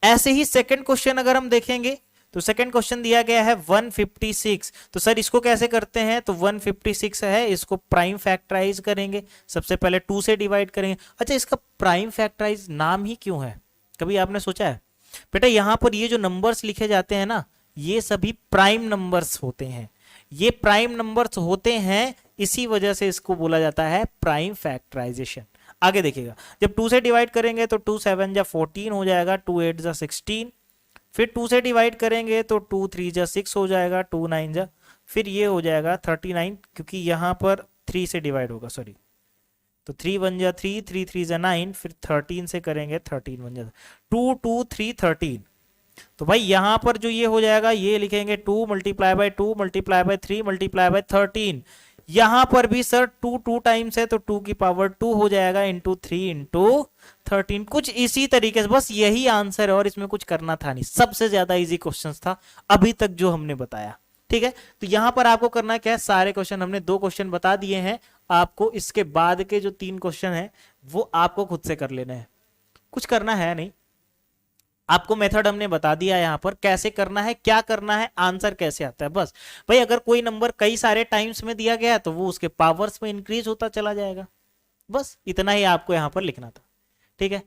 ऐसे ही सेकंड क्वेश्चन अगर हम देखेंगे तो सेकंड क्वेश्चन दिया गया है 156, तो सर इसको कैसे करते हैं, तो 156 है, इसको प्राइम फैक्टराइज करेंगे, सबसे पहले 2 से डिवाइड करेंगे। अच्छा, इसका प्राइम फैक्टराइज नाम ही क्यों है, कभी आपने सोचा है? बेटा यहां पर ये जो नंबर्स लिखे जाते हैं ना, ये सभी प्राइम नंबर्स होते हैं, ये प्राइम नंबर्स होते हैं, इसी वजह से इसको बोला जाता है प्राइम फैक्टराइजेशन। आगे देखिएगा, जब 2 से डिवाइड करेंगे तो 2 7 जा 14 हो जाएगा, 2 8 जा 16, फिर 2 से डिवाइड करेंगे तो 2 3 जा 6 हो जाएगा, 2 9 जा, फिर ये हो जाएगा 39, क्योंकि यहां पर 3 से डिवाइड होगा, सॉरी, तो 3 1 जा 3, 3 3 जा 9, फिर 13 से करेंगे, 13 1 जा 2 2 3 13। तो भाई यहां पर जो ये हो जाएगा, ये लिखेंगे 2 multiply by 2 multiply by 3 multiply by 13। यहां पर भी सर 2 टाइम्स है, तो 2 की पावर 2 हो जाएगा, इंटू 3 इंटू 13। कुछ इसी तरीके से, बस यही आंसर है और इसमें कुछ करना था नहीं, सबसे ज्यादा इजी क्वेश्चन था अभी तक जो हमने बताया। ठीक है, तो यहां पर आपको करना क्या है, सारे क्वेश्चन हमने 2 क्वेश्चन बता दिए हैं आपको, इसके बाद के जो 3 क्वेश्चन है वो आपको खुद से कर लेने हैं, कुछ करना है नहीं। आपको मेथड हमने बता दिया यहां पर कैसे करना है, क्या करना है, आंसर कैसे आता है। बस भाई अगर कोई नंबर कई सारे टाइम्स में दिया गया है तो वो उसके पावर्स में इंक्रीज होता चला जाएगा, बस इतना ही आपको यहां पर लिखना था। ठीक है,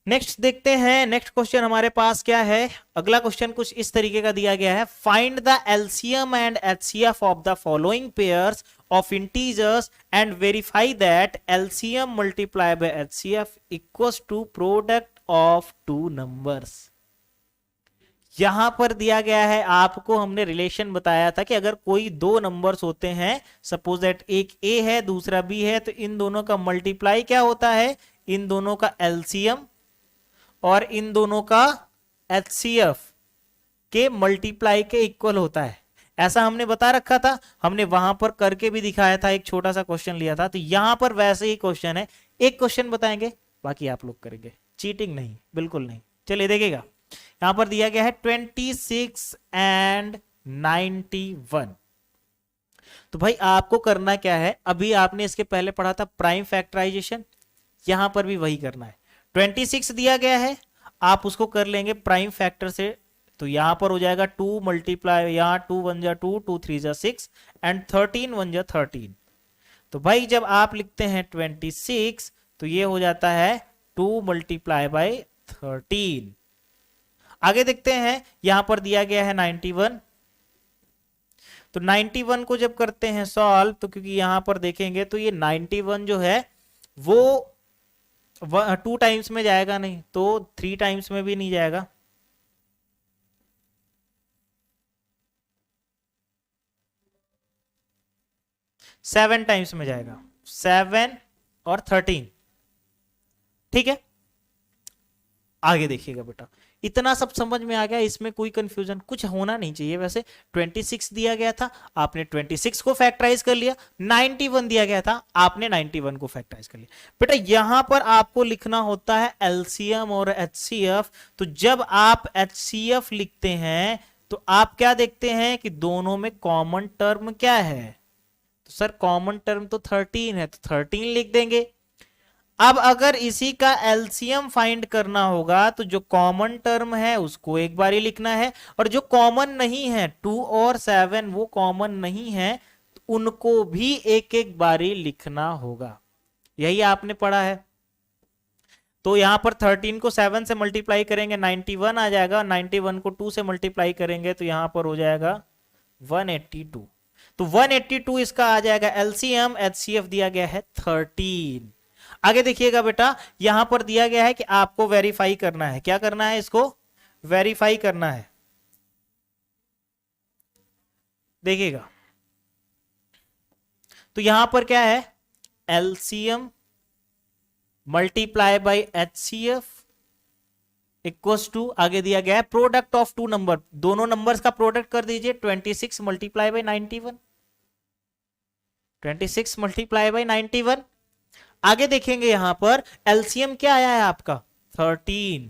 नेक्स्ट देखते हैं, नेक्स्ट क्वेश्चन हमारे पास क्या है। अगला क्वेश्चन कुछ इस तरीके का दिया गया है, find the LCM and HCF of the following pairs of integers and verify that LCM multiply by HCF equals to product of two numbers. यहां पर दिया गया है, आपको हमने रिलेशन बताया था कि अगर कोई दो नंबर्स होते हैं, सपोज दैट एक ए है दूसरा बी है, तो इन दोनों का मल्टीप्लाई क्या होता है, इन दोनों का एलसीएम और इन दोनों का एचसीएफ के मल्टीप्लाई के इक्वल होता है। ऐसा हमने बता रखा था, हमने वहां पर करके भी दिखाया था, एक छोटा सा क्वेश्चन लिया था। तो यहां पर वैसे ही क्वेश्चन है, एक क्वेश्चन बताएंगे, बाकी आप लोग करेंगे, चीटिंग नहीं, बिल्कुल नहीं। चलिए देखिएगा, यहां पर दिया गया है 26 एंड 91। तो भाई आपको करना क्या है, अभी आपने इसके पहले पढ़ा था प्राइम फैक्टराइजेशन, यहां पर भी वही करना है। 26 दिया गया है, आप उसको कर लेंगे प्राइम फैक्टर से, तो यहां पर हो जाएगा 2 मल्टीप्लाई, यहां 2 1 जा 2, 2 3 जा 6 एंड 13 1 जा 13। तो भाई जब आप लिखते हैं 26 तो ये हो जाता है 2 मल्टीप्लाई बाई 13। आगे देखते हैं, यहां पर दिया गया है 91। तो 91 को जब करते हैं सॉल्व, तो क्योंकि यहां पर देखेंगे तो ये 91 जो है वो 2 टाइम्स में जाएगा नहीं, तो 3 टाइम्स में भी नहीं जाएगा, 7 टाइम्स में जाएगा, 7 और 13। ठीक है, आगे देखिएगा बेटा, इतना सब समझ में आ गया, इसमें कोई कंफ्यूजन कुछ होना नहीं चाहिए। वैसे 26 दिया गया था, आपने 26 को फैक्टराइज कर लिया, 91 दिया गया था, आपने 91 को फैक्टराइज कर लिया। बेटा यहां पर आपको लिखना होता है एलसीएम और एचसीएफ। तो जब आप एचसीएफ लिखते हैं तो आप क्या देखते हैं कि दोनों में कॉमन टर्म क्या है, तो सर कॉमन टर्म तो 13 है, तो 13 लिख देंगे। अब अगर इसी का एलसीएम फाइंड करना होगा तो जो कॉमन टर्म है उसको एक बार ही लिखना है, और जो कॉमन नहीं है 2 और 7 वो कॉमन नहीं है, तो उनको भी एक एक बारी लिखना होगा। यही आपने पढ़ा है। तो यहां पर 13 को 7 से मल्टीप्लाई करेंगे 91 आ जाएगा, 91 को 2 से मल्टीप्लाई करेंगे तो यहां पर हो जाएगा 182। तो 182 इसका आ जाएगा एलसीएम, एचसीएफ दिया गया है 13। आगे देखिएगा बेटा, यहां पर दिया गया है कि आपको वेरीफाई करना है, क्या करना है, इसको वेरीफाई करना है। देखिएगा, तो यहां पर क्या है, LCM multiply by HCF equals to, आगे दिया गया है प्रोडक्ट ऑफ टू नंबर, दोनों नंबर्स का प्रोडक्ट कर दीजिए, 26 मल्टीप्लाई बाय 91, 26 मल्टीप्लाई बाय 91। आगे देखेंगे यहां पर एलसीएम क्या आया है आपका 13,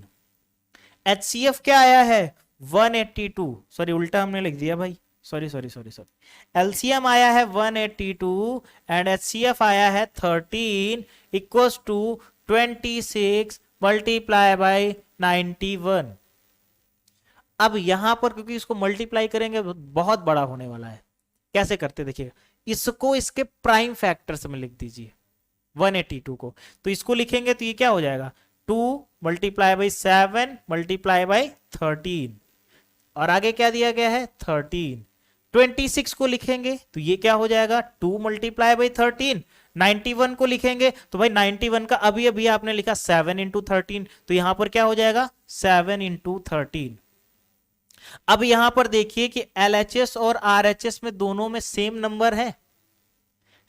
एचसीएफ क्या आया है 182, सॉरी उल्टा हमने लिख दिया भाई, sorry sorry sorry sorry, LCM आया है 182 एंड एचसीएफ आया है 13 इक्वल्स टू 26 मल्टीप्लाई बाय 91। अब यहां पर क्योंकि इसको मल्टीप्लाई करेंगे बहुत बड़ा होने वाला है, कैसे करते देखिएगा, इसको इसके प्राइम फैक्टर्स में लिख दीजिए 182 को, तो इसको लिखेंगे तो ये क्या हो जाएगा 2 मल्टीप्लाई बाई 7 मल्टीप्लाई बाई 13, और आगे क्या दिया गया है 13। 26 को लिखेंगे तो ये क्या हो जाएगा 2 मल्टीप्लाई बाई 13। 91 को लिखेंगे तो भाई 91 का अभी अभी आपने लिखा 7 इंटू 13, तो यहां पर क्या हो जाएगा 7 इंटू 13। अब यहां पर देखिए कि LHS और RHS में दोनों में सेम नंबर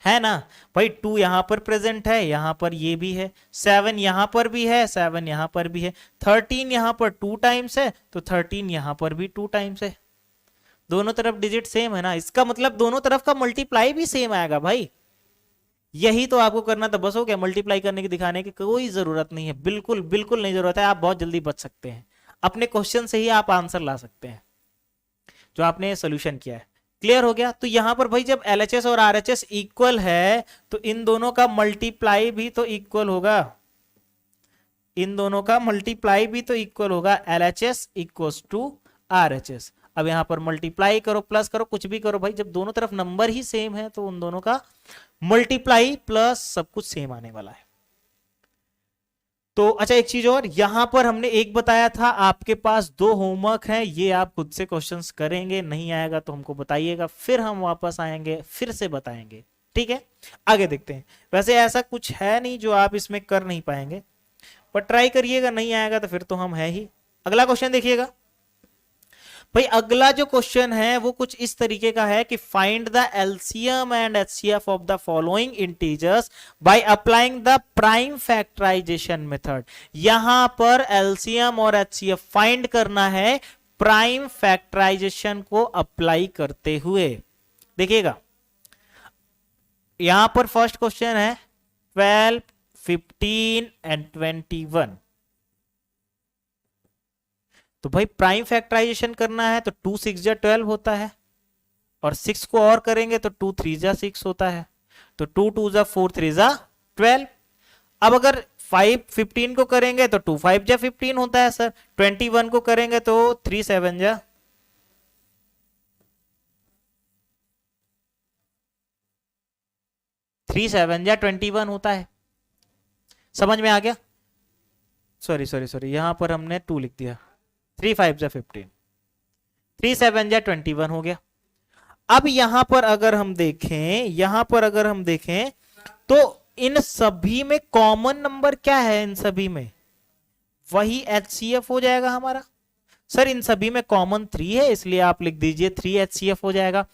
है ना भाई, 2 यहां पर प्रेजेंट है, यहां पर ये भी है, 7 यहां पर भी है, 7 यहां पर भी है, 13 यहां पर 2 टाइम्स है, तो 13 यहां पर भी 2 टाइम्स है, दोनों तरफ डिजिट सेम है ना, इसका मतलब दोनों तरफ का मल्टीप्लाई भी सेम आएगा भाई। यही तो आपको करना था, बस हो गया, मल्टीप्लाई करने की दिखाने की कोई जरूरत नहीं है, बिल्कुल बिल्कुल नहीं जरूरत है, आप बहुत जल्दी बच सकते हैं, अपने क्वेश्चन से ही आप आंसर ला सकते हैं जो आपने सोल्यूशन किया है। क्लियर हो गया। तो यहां पर भाई जब LHS और RHS इक्वल है तो इन दोनों का मल्टीप्लाई भी तो इक्वल होगा, इन दोनों का मल्टीप्लाई भी तो इक्वल होगा, LHS इक्वल्स टू RHS। अब यहां पर मल्टीप्लाई करो प्लस करो कुछ भी करो भाई, जब दोनों तरफ नंबर ही सेम है तो उन दोनों का मल्टीप्लाई प्लस सब कुछ सेम आने वाला है। तो अच्छा, एक चीज और, यहां पर हमने एक बताया था, आपके पास दो होमवर्क है, ये आप खुद से क्वेश्चंस करेंगे, नहीं आएगा तो हमको बताइएगा, फिर हम वापस आएंगे फिर से बताएंगे, ठीक है। आगे देखते हैं। वैसे ऐसा कुछ है नहीं जो आप इसमें कर नहीं पाएंगे, पर ट्राई करिएगा, नहीं आएगा तो फिर तो हम है ही। अगला क्वेश्चन देखिएगा भाई। अगला जो क्वेश्चन है वो कुछ इस तरीके का है कि find the LCM and HCF of the following integers by applying the prime factorisation method. यहां पर एलसीएम और एचसीएफ फाइंड करना है प्राइम फैक्टराइजेशन को अप्लाई करते हुए। देखिएगा यहां पर फर्स्ट क्वेश्चन है 12, 15 एंड 21। तो भाई प्राइम फैक्टराइजेशन करना है तो 2 6 जा 12 होता है, और 6 को और करेंगे तो 2 3 जा 6 होता है, तो 2 2 जा 4 3 जा 12। अब अगर 5 15 को करेंगे तो 2 5 जा 15 होता है सर। 21 को करेंगे तो 3 7 जा 21 होता है। समझ में आ गया? सॉरी यहां पर हमने 2 लिख दिया। 3 5 जा 15, 3 7 जा 21 हो गया। अब यहां पर अगर हम देखें तो इन सभी में कॉमन नंबर क्या है? इन सभी में वही एचसीएफ हो जाएगा हमारा। सर इन सभी में कॉमन 3 है, इसलिए आप लिख दीजिए 3 एचसीएफ हो जाएगा।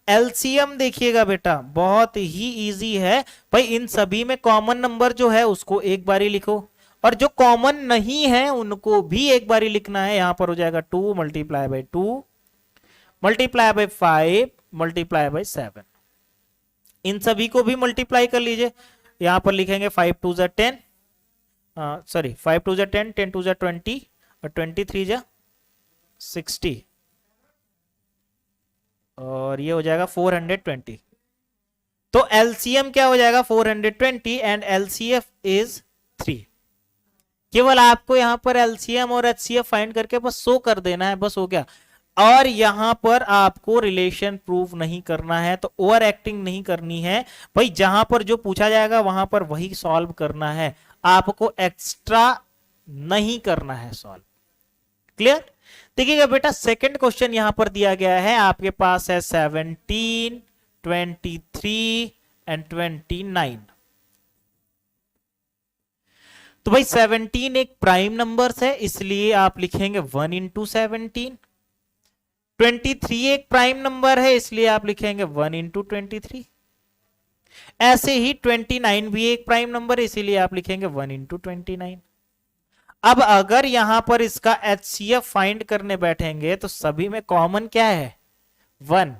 एलसीएम देखिएगा बेटा, बहुत ही इजी है भाई। इन सभी में कॉमन नंबर जो है उसको एक बारी लिखो, और जो कॉमन नहीं है उनको भी एक बारी लिखना है। यहां पर हो जाएगा 2 multiply by 2 multiply by 5 multiply by 7। इन सभी को भी मल्टीप्लाई कर लीजिए। यहां पर लिखेंगे 5 2 जा 10, सॉरी 5 2 जा 10, 10 2 जा 20 और 23 जा 60, और ये हो जाएगा 420। तो एलसीएम क्या हो जाएगा? 420 एंड एलसीएफ इज 3। केवल आपको यहां पर एलसीएम और एचसीएफ फाइंड करके बस शो कर देना है, बस हो गया। और यहां पर आपको रिलेशन प्रूव नहीं करना है, तो ओवर एक्टिंग नहीं करनी है भाई। जहां पर जो पूछा जाएगा वहां पर वही सॉल्व करना है, आपको एक्स्ट्रा नहीं करना है सॉल्व। क्लियर? देखिएगा बेटा, सेकंड क्वेश्चन यहां पर दिया गया है, आपके पास है 17, 23 एंड 29। तो भाई 17 एक प्राइम नंबर है, इसलिए आप लिखेंगे 1 इंटू 17। 23 एक प्राइम नंबर है, इसलिए आप लिखेंगे 1 इंटू 23। ऐसे ही 29 भी एक प्राइम नंबर है, इसीलिए आप लिखेंगे 1 इंटू 29। अब अगर यहां पर इसका एचसीएफ फाइंड करने बैठेंगे तो सभी में कॉमन क्या है? 1।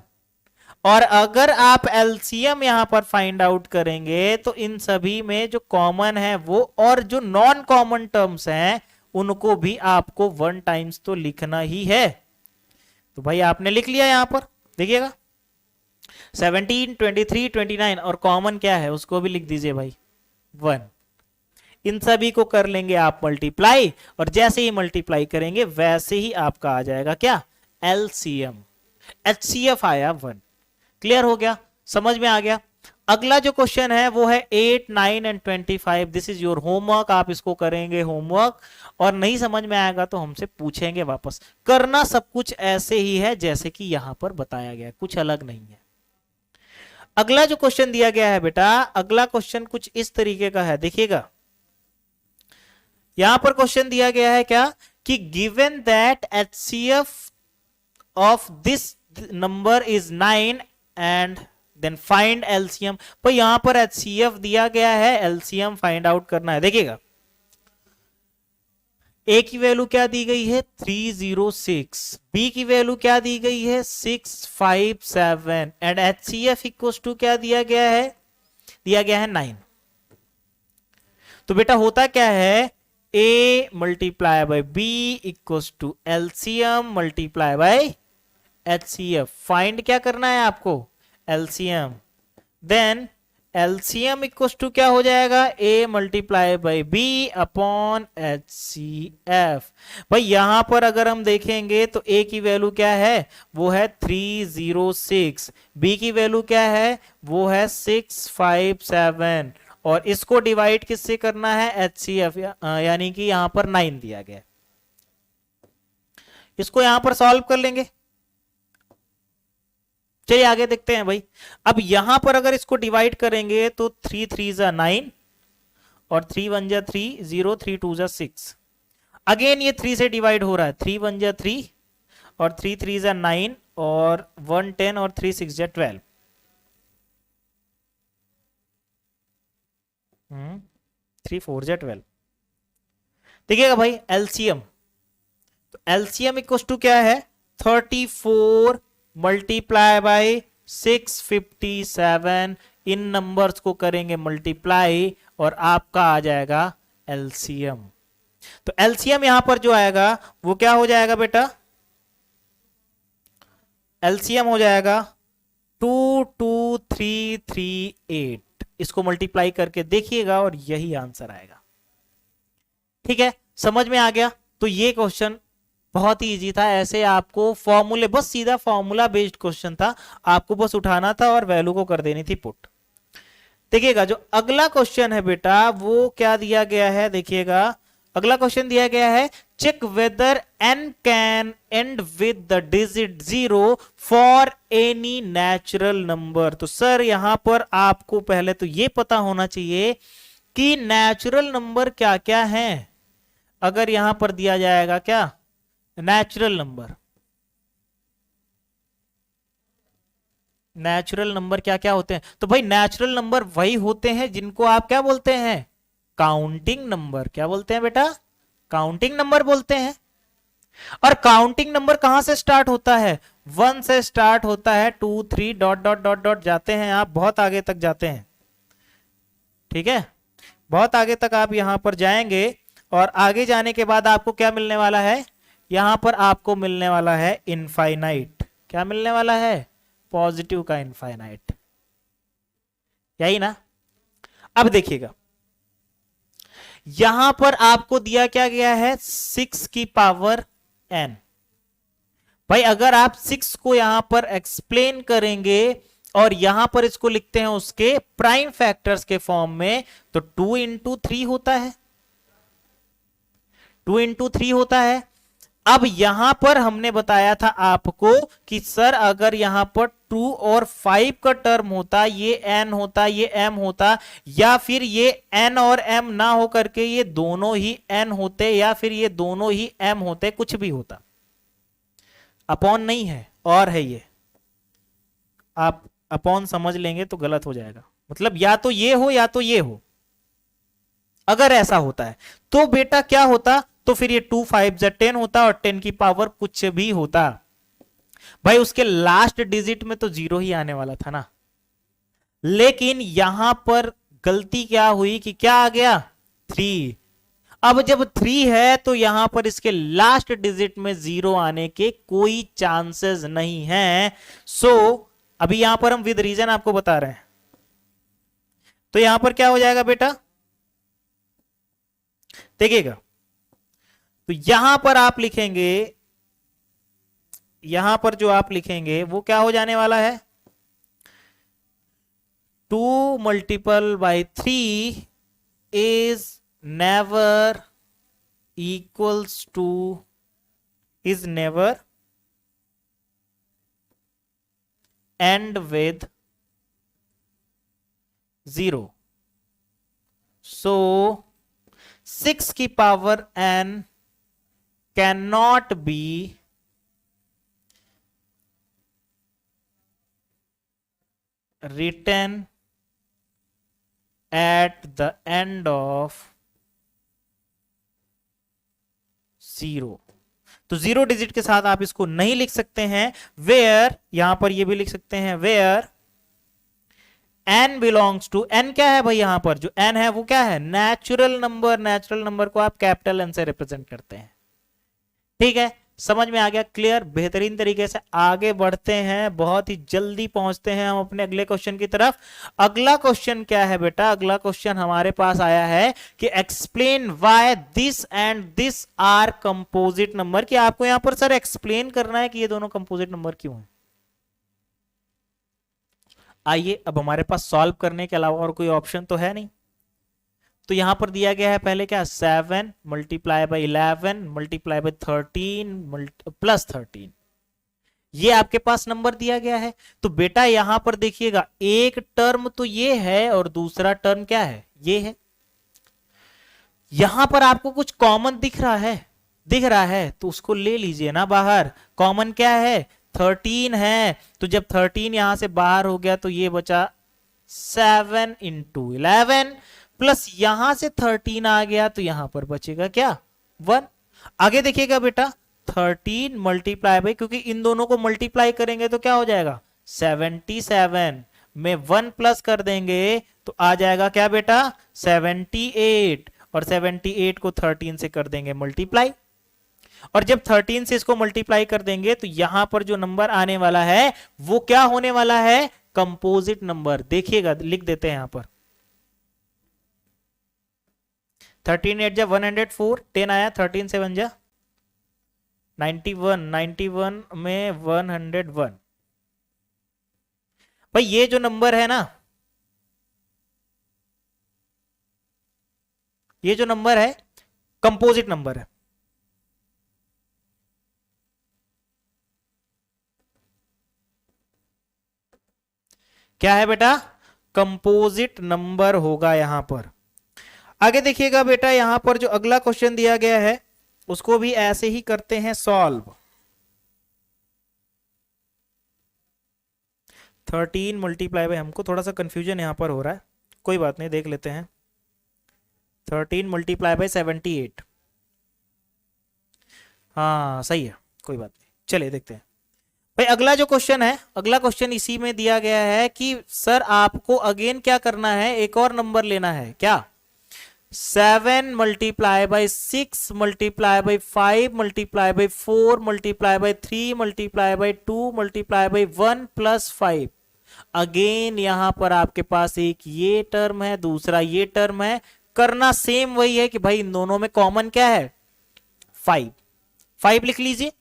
और अगर आप एलसीएम यहां पर फाइंड आउट करेंगे तो इन सभी में जो कॉमन है वो, और जो नॉन कॉमन टर्म्स हैं उनको भी आपको 1 टाइम्स तो लिखना ही है। तो भाई आपने लिख लिया यहां पर, देखिएगा 17, 23, 29, और कॉमन क्या है उसको भी लिख दीजिए भाई 1। इन सभी को कर लेंगे आप मल्टीप्लाई, और जैसे ही मल्टीप्लाई करेंगे वैसे ही आपका आ जाएगा क्या? एलसीएम। एचसीएफ आया 1। क्लियर हो गया? समझ में आ गया? अगला जो क्वेश्चन है वो है 8, 9 and 25। This is your homework. आप इसको करेंगे होमवर्क, और नहीं समझ में आएगा तो हमसे पूछेंगे वापस। करना सब कुछ ऐसे ही है जैसे कि यहां पर बताया गया, कुछ अलग नहीं है। अगला जो क्वेश्चन दिया गया है बेटा, अगला क्वेश्चन कुछ इस तरीके का है, देखिएगा। यहां पर क्वेश्चन दिया गया है क्या कि given that HCF of this number is 9 and then find LCM. तो यहां पर एचसीएफ दिया गया है, एलसीएम फाइंड आउट करना है। देखिएगा ए की वैल्यू क्या दी गई है? 306। बी की वैल्यू क्या दी गई है? 657। एंड एचसीएफ इक्वल्स टू क्या दिया गया है? दिया गया है 9। तो बेटा होता क्या है? A multiply by B equals to LCM multiply by HCF. Find क्या करना है आपको? LCM. Then LCM equals to क्या हो जाएगा? A multiply by B upon HCF. भाई यहां पर अगर हम देखेंगे तो ए की वैल्यू क्या है? वो है 306। बी की वैल्यू क्या है? वो है 657। और इसको डिवाइड किससे करना है, HCF, यानी कि यहां पर 9 दिया गया। इसको यहां पर सॉल्व कर लेंगे। चलिए आगे देखते हैं भाई। अब यहां पर अगर इसको डिवाइड करेंगे तो 3 3 जा 9 और 3 1 जा 3 0 3 2 जा 6। अगेन ये 3 से डिवाइड हो रहा है, 3 1 जा 3 और 3 3 जा 9 और 1 10 और 3 6 जा 12। 3 4 जा 12। देखिएगा भाई एलसीएम, तो एलसीएम इक्वल टू क्या है, 34 मल्टीप्लाई बाय 657। इन नंबर्स को करेंगे मल्टीप्लाई और आपका आ जाएगा एलसीएम। तो एलसीएम यहां पर जो आएगा वो क्या हो जाएगा बेटा, एलसीएम हो जाएगा 22338। इसको मल्टीप्लाई करके देखिएगा और यही आंसर आएगा। ठीक है, समझ में आ गया। तो ये क्वेश्चन बहुत ही इजी था, ऐसे आपको फॉर्मूले, बस सीधा फॉर्मूला बेस्ड क्वेश्चन था, आपको बस उठाना था और वैल्यू को कर देनी थी पुट। देखिएगा जो अगला क्वेश्चन है बेटा वो क्या दिया गया है, देखिएगा अगला क्वेश्चन दिया गया है, check whether n can end with the digit 0 for any natural number. तो सर यहां पर आपको पहले तो ये पता होना चाहिए कि नेचुरल नंबर क्या क्या है। अगर यहां पर दिया जाएगा क्या नेचुरल नंबर, नेचुरल नंबर क्या क्या होते हैं, तो भाई नेचुरल नंबर वही होते हैं जिनको आप क्या बोलते हैं, काउंटिंग नंबर। क्या बोलते हैं बेटा, काउंटिंग नंबर बोलते हैं। और काउंटिंग नंबर कहां से स्टार्ट होता है, 1 से स्टार्ट होता है, 2 3 डॉट डॉट डॉट डॉट जाते हैं, आप बहुत आगे तक जाते हैं। ठीक है, बहुत आगे तक आप यहां पर जाएंगे और आगे जाने के बाद आपको क्या मिलने वाला है, यहां पर आपको मिलने वाला है इनफाइनाइट। क्या मिलने वाला है, पॉजिटिव का इनफाइनाइट, यही ना। अब देखिएगा यहां पर आपको दिया क्या गया है, 6 की पावर n। भाई अगर आप 6 को यहां पर एक्सप्लेन करेंगे और यहां पर इसको लिखते हैं उसके प्राइम फैक्टर्स के फॉर्म में, तो 2 इंटू 3 होता है, 2 इंटू 3 होता है। अब यहां पर हमने बताया था आपको कि सर अगर यहां पर 2 और 5 का टर्म होता, ये n होता, ये m होता, या फिर ये n और m ना हो करके ये दोनों ही n होते, या फिर ये दोनों ही m होते, कुछ भी होता, अपॉन नहीं है और है ये। आप अपॉन समझ लेंगे तो गलत हो जाएगा, मतलब या तो ये हो या तो ये हो। अगर ऐसा होता है तो बेटा क्या होता, तो फिर ये 2 5 जा 10 होता और 10 की पावर कुछ भी होता। भाई उसके लास्ट डिजिट में तो 0 ही आने वाला था ना, लेकिन यहां पर गलती क्या हुई कि क्या आ गया, 3। अब जब 3 है तो यहां पर इसके लास्ट डिजिट में 0 आने के कोई चांसेस नहीं है। सो अभी यहां पर हम विद रीजन आपको बता रहे हैं, तो यहां पर क्या हो जाएगा बेटा, देखिएगा तो यहां पर आप लिखेंगे, यहां पर जो आप लिखेंगे वो क्या हो जाने वाला है, 2 multiple by 3 is never equals to, is never end with 0। So 6 की power n cannot be written at the end of 0। तो 0 डिजिट के साथ आप इसको नहीं लिख सकते हैं। वेयर, यहां पर ये भी लिख सकते हैं, where n belongs to, n क्या है भाई, यहां पर जो n है वो क्या है, नेचुरल नंबर। नेचुरल नंबर को आप कैपिटल n से रिप्रेजेंट करते हैं। ठीक है, समझ में आ गया, क्लियर, बेहतरीन तरीके से आगे बढ़ते हैं, बहुत ही जल्दी पहुंचते हैं हम अपने अगले क्वेश्चन की तरफ। अगला क्वेश्चन क्या है बेटा, अगला क्वेश्चन हमारे पास आया है कि explain why this and this are composite number. कि आपको यहां पर सर एक्सप्लेन करना है कि ये दोनों कंपोजिट नंबर क्यों है। आइए अब हमारे पास सॉल्व करने के अलावा और कोई ऑप्शन तो है नहीं, तो यहां पर दिया गया है पहले क्या 7 multiply by 11 multiply by 13 plus 13, ये आपके पास नंबर दिया गया है। तो बेटा यहां पर देखिएगा एक टर्म तो ये है और दूसरा टर्म क्या है, ये है। यहां पर आपको कुछ कॉमन दिख रहा है तो उसको ले लीजिए ना बाहर। कॉमन क्या है, 13 है, तो जब 13 यहां से बाहर हो गया तो ये बचा 7 इंटू 11 प्लस यहां से 13 आ गया तो यहां पर बचेगा क्या 1। आगे देखिएगा बेटा 13 मल्टीप्लाई बाई, क्योंकि इन दोनों को मल्टीप्लाई करेंगे तो क्या हो जाएगा 77 में 1 प्लस कर देंगे तो आ जाएगा क्या बेटा 78, और 78 को 13 से कर देंगे मल्टीप्लाई, और जब 13 से इसको मल्टीप्लाई कर देंगे तो यहां पर जो नंबर आने वाला है वो क्या होने वाला है, कंपोजिट नंबर। देखिएगा लिख देते हैं यहां पर 13 8 जा 104, 10 आया, 13 7 जा 91, 91 में 101। भाई ये जो नंबर है ना, ये जो नंबर है कंपोजिट नंबर है। क्या है बेटा, कंपोजिट नंबर होगा यहां पर। आगे देखिएगा बेटा यहां पर जो अगला क्वेश्चन दिया गया है उसको भी ऐसे ही करते हैं सॉल्व। 13 मल्टीप्लाई बाई, हमको थोड़ा सा कंफ्यूजन यहां पर हो रहा है, कोई बात नहीं देख लेते हैं। 13 मल्टीप्लाई बाई 78, हाँ सही है, कोई बात नहीं, चलिए देखते हैं। भाई अगला जो क्वेश्चन है, अगला क्वेश्चन इसी में दिया गया है कि सर आपको अगेन क्या करना है, एक और नंबर लेना है क्या, 7 multiply by 6 multiply by 5 multiply by 4 multiply by 3 multiply by 2 multiply by 1 plus 5। Again यहां पर आपके पास एक ये टर्म है, दूसरा ये टर्म है, करना सेम वही है कि भाई इन दोनों में कॉमन क्या है 5 लिख लीजिए।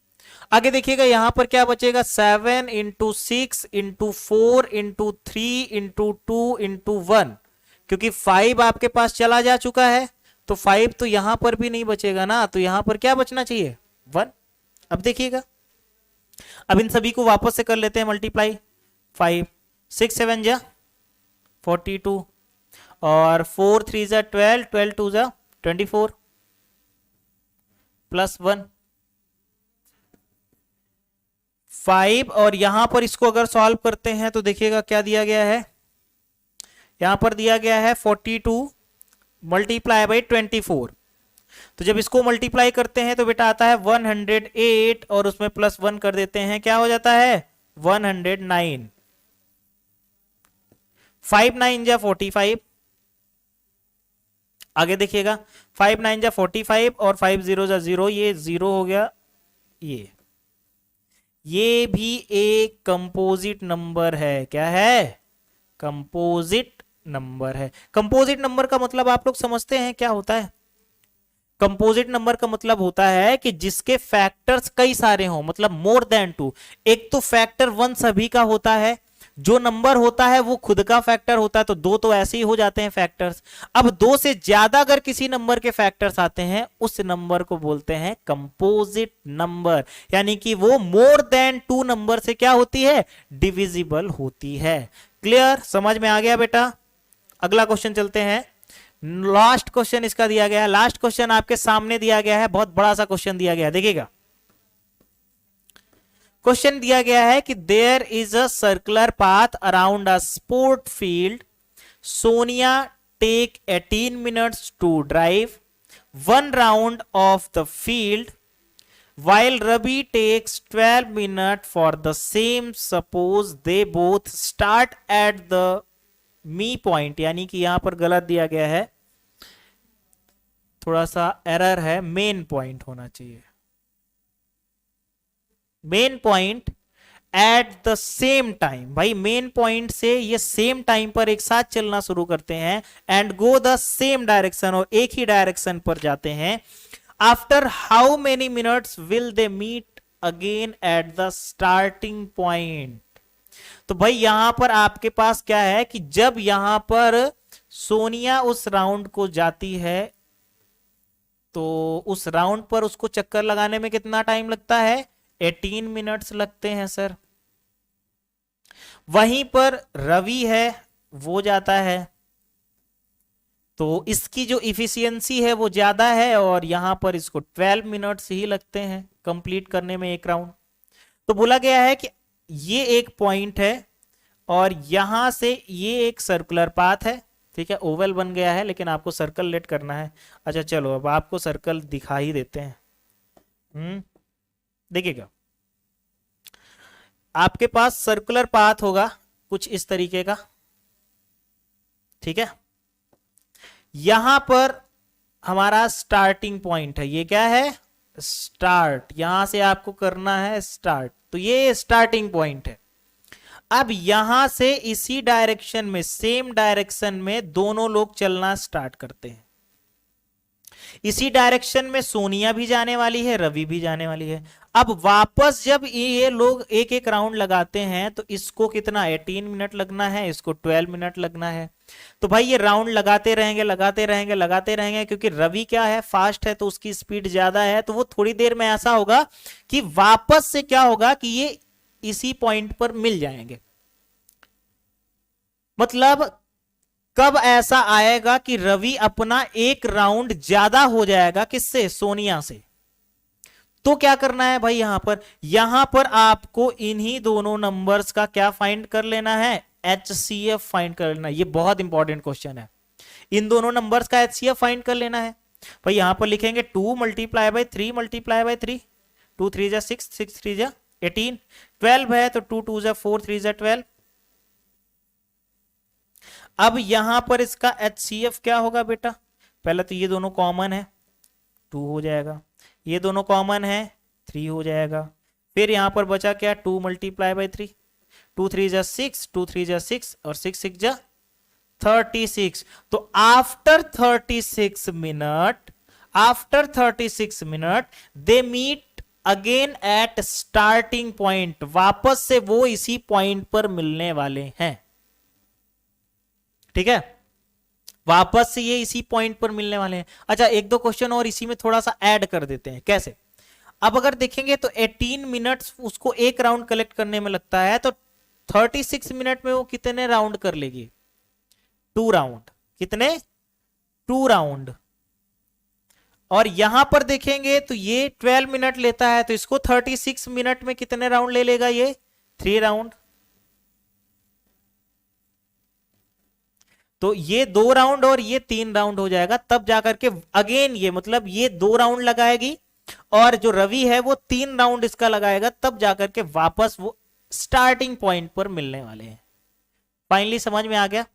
आगे देखिएगा यहां पर क्या बचेगा 7 into 6 into 4 into 3 into 2 into 1, क्योंकि 5 आपके पास चला जा चुका है तो 5 तो यहां पर भी नहीं बचेगा ना, तो यहां पर क्या बचना चाहिए 1। अब देखिएगा, अब इन सभी को वापस से कर लेते हैं मल्टीप्लाई। 5 6 7 जा 42 और 4 3 जा 12, 12 2 जा 24 प्लस 1 5, और यहां पर इसको अगर सॉल्व करते हैं तो देखिएगा क्या दिया गया है, यहां पर दिया गया है 42 मल्टीप्लाई बाई 24, तो जब इसको मल्टीप्लाई करते हैं तो बेटा आता है 108 और उसमें प्लस 1 कर देते हैं, क्या हो जाता है 109। 5 9 जा 45, आगे देखिएगा 5 9 जा 45 और 5 0 जा 0, ये 0 हो गया। ये भी एक कंपोजिट नंबर है, क्या है कंपोजिट नंबर है। कंपोजिट नंबर का मतलब आप लोग समझते हैं क्या होता है, कंपोजिट नंबर का मतलब होता है कि जिसके फैक्टर्स कई सारे हों, मतलब मोर देन 2। एक तो फैक्टर 1 सभी का होता है, जो नंबर होता है वो खुद का फैक्टर होता है, तो 2 तो ऐसे ही हो जाते हैं फैक्टर्स। अब 2 से ज्यादा अगर किसी नंबर के फैक्टर्स आते हैं उस नंबर को बोलते हैं कंपोजिट नंबर, यानी कि वो मोर देन 2 नंबर से क्या होती है डिविजिबल होती है। क्लियर, समझ में आ गया बेटा। अगला क्वेश्चन चलते हैं, लास्ट क्वेश्चन इसका दिया गया है, लास्ट क्वेश्चन आपके सामने दिया गया है, बहुत बड़ा सा क्वेश्चन दिया गया है, देखिएगा। क्वेश्चन दिया गया है कि there is a circular path around a sport field, Sonia take 18 minutes to drive 1 round of the field while Ravi takes 12 minutes for the same. Suppose they both start at the me point, यानी कि यहां पर गलत दिया गया है, थोड़ा सा एरर है, मेन पॉइंट होना चाहिए, main point at the same time. भाई मेन पॉइंट से ये सेम टाइम पर एक साथ चलना शुरू करते हैं and go the same direction, और एक ही डायरेक्शन पर जाते हैं। After how many minutes will they meet again at the starting point. तो भाई यहां पर आपके पास क्या है कि जब यहां पर सोनिया उस राउंड को जाती है तो उस राउंड पर उसको चक्कर लगाने में कितना टाइम लगता है? 18 मिनट्स लगते हैं सर। वहीं पर रवि है वो जाता है तो इसकी जो इफिशियंसी है वो ज्यादा है और यहां पर इसको 12 मिनट्स ही लगते हैं कंप्लीट करने में एक राउंड। तो बोला गया है कि ये एक पॉइंट है और यहां से ये एक सर्कुलर पाथ है, ठीक है, ओवल बन गया है लेकिन आपको सर्कल लेट करना है। अच्छा चलो अब आपको सर्कल दिखा ही देते हैं। देखिएगा आपके पास सर्कुलर पाथ होगा कुछ इस तरीके का, ठीक है। यहां पर हमारा स्टार्टिंग पॉइंट है, ये क्या है? स्टार्ट। यहां से आपको करना है स्टार्ट, तो ये स्टार्टिंग पॉइंट है। अब यहां से इसी डायरेक्शन में, सेम डायरेक्शन में दोनों लोग चलना स्टार्ट करते हैं। इसी डायरेक्शन में सोनिया भी जाने वाली है, रवि भी जाने वाली है। अब वापस जब ये लोग एक एक राउंड लगाते हैं तो इसको कितना 18 मिनट लगना है, इसको 12 मिनट लगना है। तो भाई ये राउंड लगाते रहेंगे लगाते रहेंगे लगाते रहेंगे, क्योंकि रवि क्या है, फास्ट है तो उसकी स्पीड ज्यादा है, तो वो थोड़ी देर में ऐसा होगा कि वापस से क्या होगा कि ये इसी पॉइंट पर मिल जाएंगे। मतलब कब ऐसा आएगा कि रवि अपना एक राउंड ज्यादा हो जाएगा किससे? सोनिया से। तो क्या करना है भाई, यहां पर आपको इन्हीं दोनों नंबर्स का क्या फाइंड कर लेना है? HCF फाइंड कर लेना। ये बहुत इंपॉर्टेंट क्वेश्चन है, इन दोनों नंबर्स का HCF फाइंड कर लेना है। भाई यहां पर लिखेंगे 2 मल्टीप्लाई बाई 3 मल्टीप्लाई बाई 3, 2 3 जा 6, 6 3 जा 18, 12 है तो 2 2 जा 4, 3 जा 12। अब यहां पर इसका HCF क्या होगा बेटा? पहले तो ये दोनों कॉमन है, 2 हो जाएगा, ये दोनों कॉमन है, 3 हो जाएगा। फिर यहां पर बचा क्या? 2 मल्टीप्लाई बाई 3, 2 3 जा 6, 2 3 जा 6 और 6 6 जा 36। तो after 36 minute they meet again at starting point. वापस से वो इसी पॉइंट पर मिलने वाले हैं, ठीक है, वापस से ये इसी पॉइंट पर मिलने वाले हैं। अच्छा एक दो क्वेश्चन और इसी में थोड़ा सा ऐड कर देते हैं। कैसे? अब अगर देखेंगे तो 18 मिनट्स उसको एक राउंड कलेक्ट करने में लगता है, तो 36 मिनट में वो कितने राउंड कर लेगी? 2 राउंड। कितने? 2 राउंड। और यहां पर देखेंगे तो ये 12 मिनट लेता है, तो इसको 36 मिनट में कितने राउंड ले लेगा? ये 3 राउंड। तो ये 2 राउंड और ये 3 राउंड हो जाएगा, तब जाकर के अगेन ये, मतलब ये 2 राउंड लगाएगी और जो रवि है वो 3 राउंड इसका लगाएगा, तब जाकर के वापस वो स्टार्टिंग पॉइंट पर मिलने वाले हैं। फाइनली समझ में आ गया?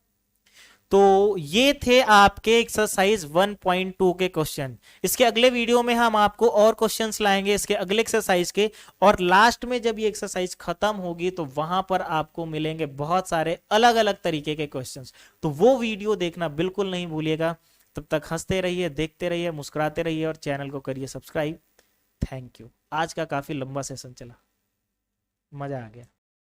तो ये थे आपके एक्सरसाइज 1.2 के क्वेश्चन। इसके अगले वीडियो में हम आपको और क्वेश्चंस लाएंगे इसके अगले एक्सरसाइज के, और लास्ट में जब ये एक्सरसाइज खत्म होगी तो वहां पर आपको मिलेंगे बहुत सारे अलग अलग तरीके के क्वेश्चंस। तो वो वीडियो देखना बिल्कुल नहीं भूलिएगा। तब तक हंसते रहिए, देखते रहिए, मुस्कुराते रहिए और चैनल को करिए सब्सक्राइब। Thank you. आज का काफी लंबा सेशन चला, मजा आ गया।